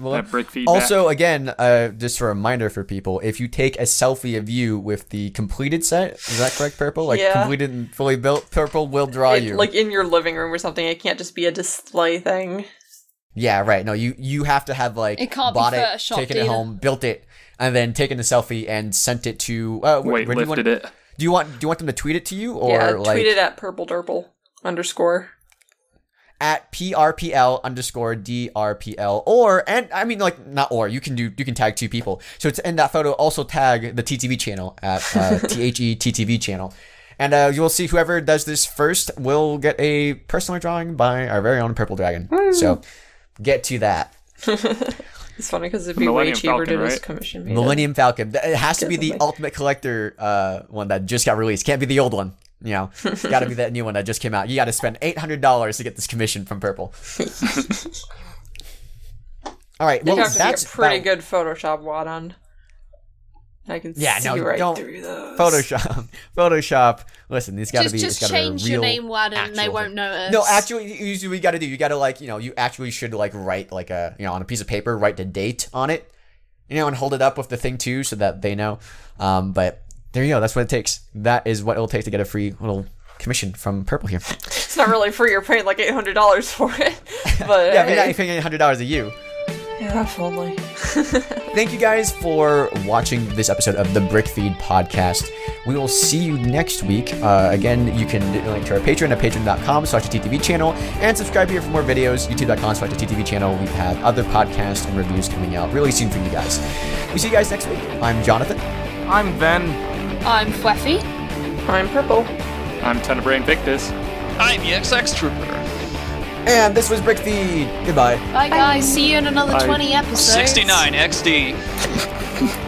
Also, again, just a reminder for people, if you take a selfie of you with the completed set, is that correct, Prpl? Like, completed and fully built, Prpl will draw you. Like, in your living room or something. It can't just be a display thing. Yeah, right. No, you have to have, like, bought it, taken it home, built it, and then taken a selfie and sent it to... lifted it. Do you want them to tweet it to you? Or tweet it at Prpl_. At PRPL_DRPL, you can tag two people. So it's in that photo, also tag the TTV channel at THE channel. And you will see whoever does this first will get a personal drawing by our very own Prpl Dragon. So get to that. It's funny because it'd be way cheaper to just commission me. Millennium Falcon. It has to be the Ultimate Collector one that just got released. Can't be the old one. It's got to be that new one that just came out. You got to spend $800 to get this commission from Prpl. All right, well, that's a pretty good Photoshop wad on. I can see right through those. Photoshop. Listen, these got to be. Just change your name, Wad, and they won't notice. No, actually, usually you got to do. You got to you actually should write on a piece of paper, write the date on it, and hold it up with the thing too, so that they know. But there you go. That's what it takes. That is what it'll take to get a free little commission from Prpl here. It's not really free. You're paying like $800 for it. But yeah, you're paying $800 a you. Yeah, if only. Thank you guys for watching this episode of the BrickFeed podcast. We will see you next week. Again, you can link to our Patreon at patreon.com/TTV channel and subscribe here for more videos, youtube.com/TTV channel. We have other podcasts and reviews coming out really soon for you guys. We see you guys next week. I'm Jonathan. I'm Ben. I'm Phweff. I'm Prpl. I'm Tenebrae Invictus. I'm the XX Trooper. And this was BrickFeed. Goodbye. Bye, guys. See you in another 20 episodes. 69 XD.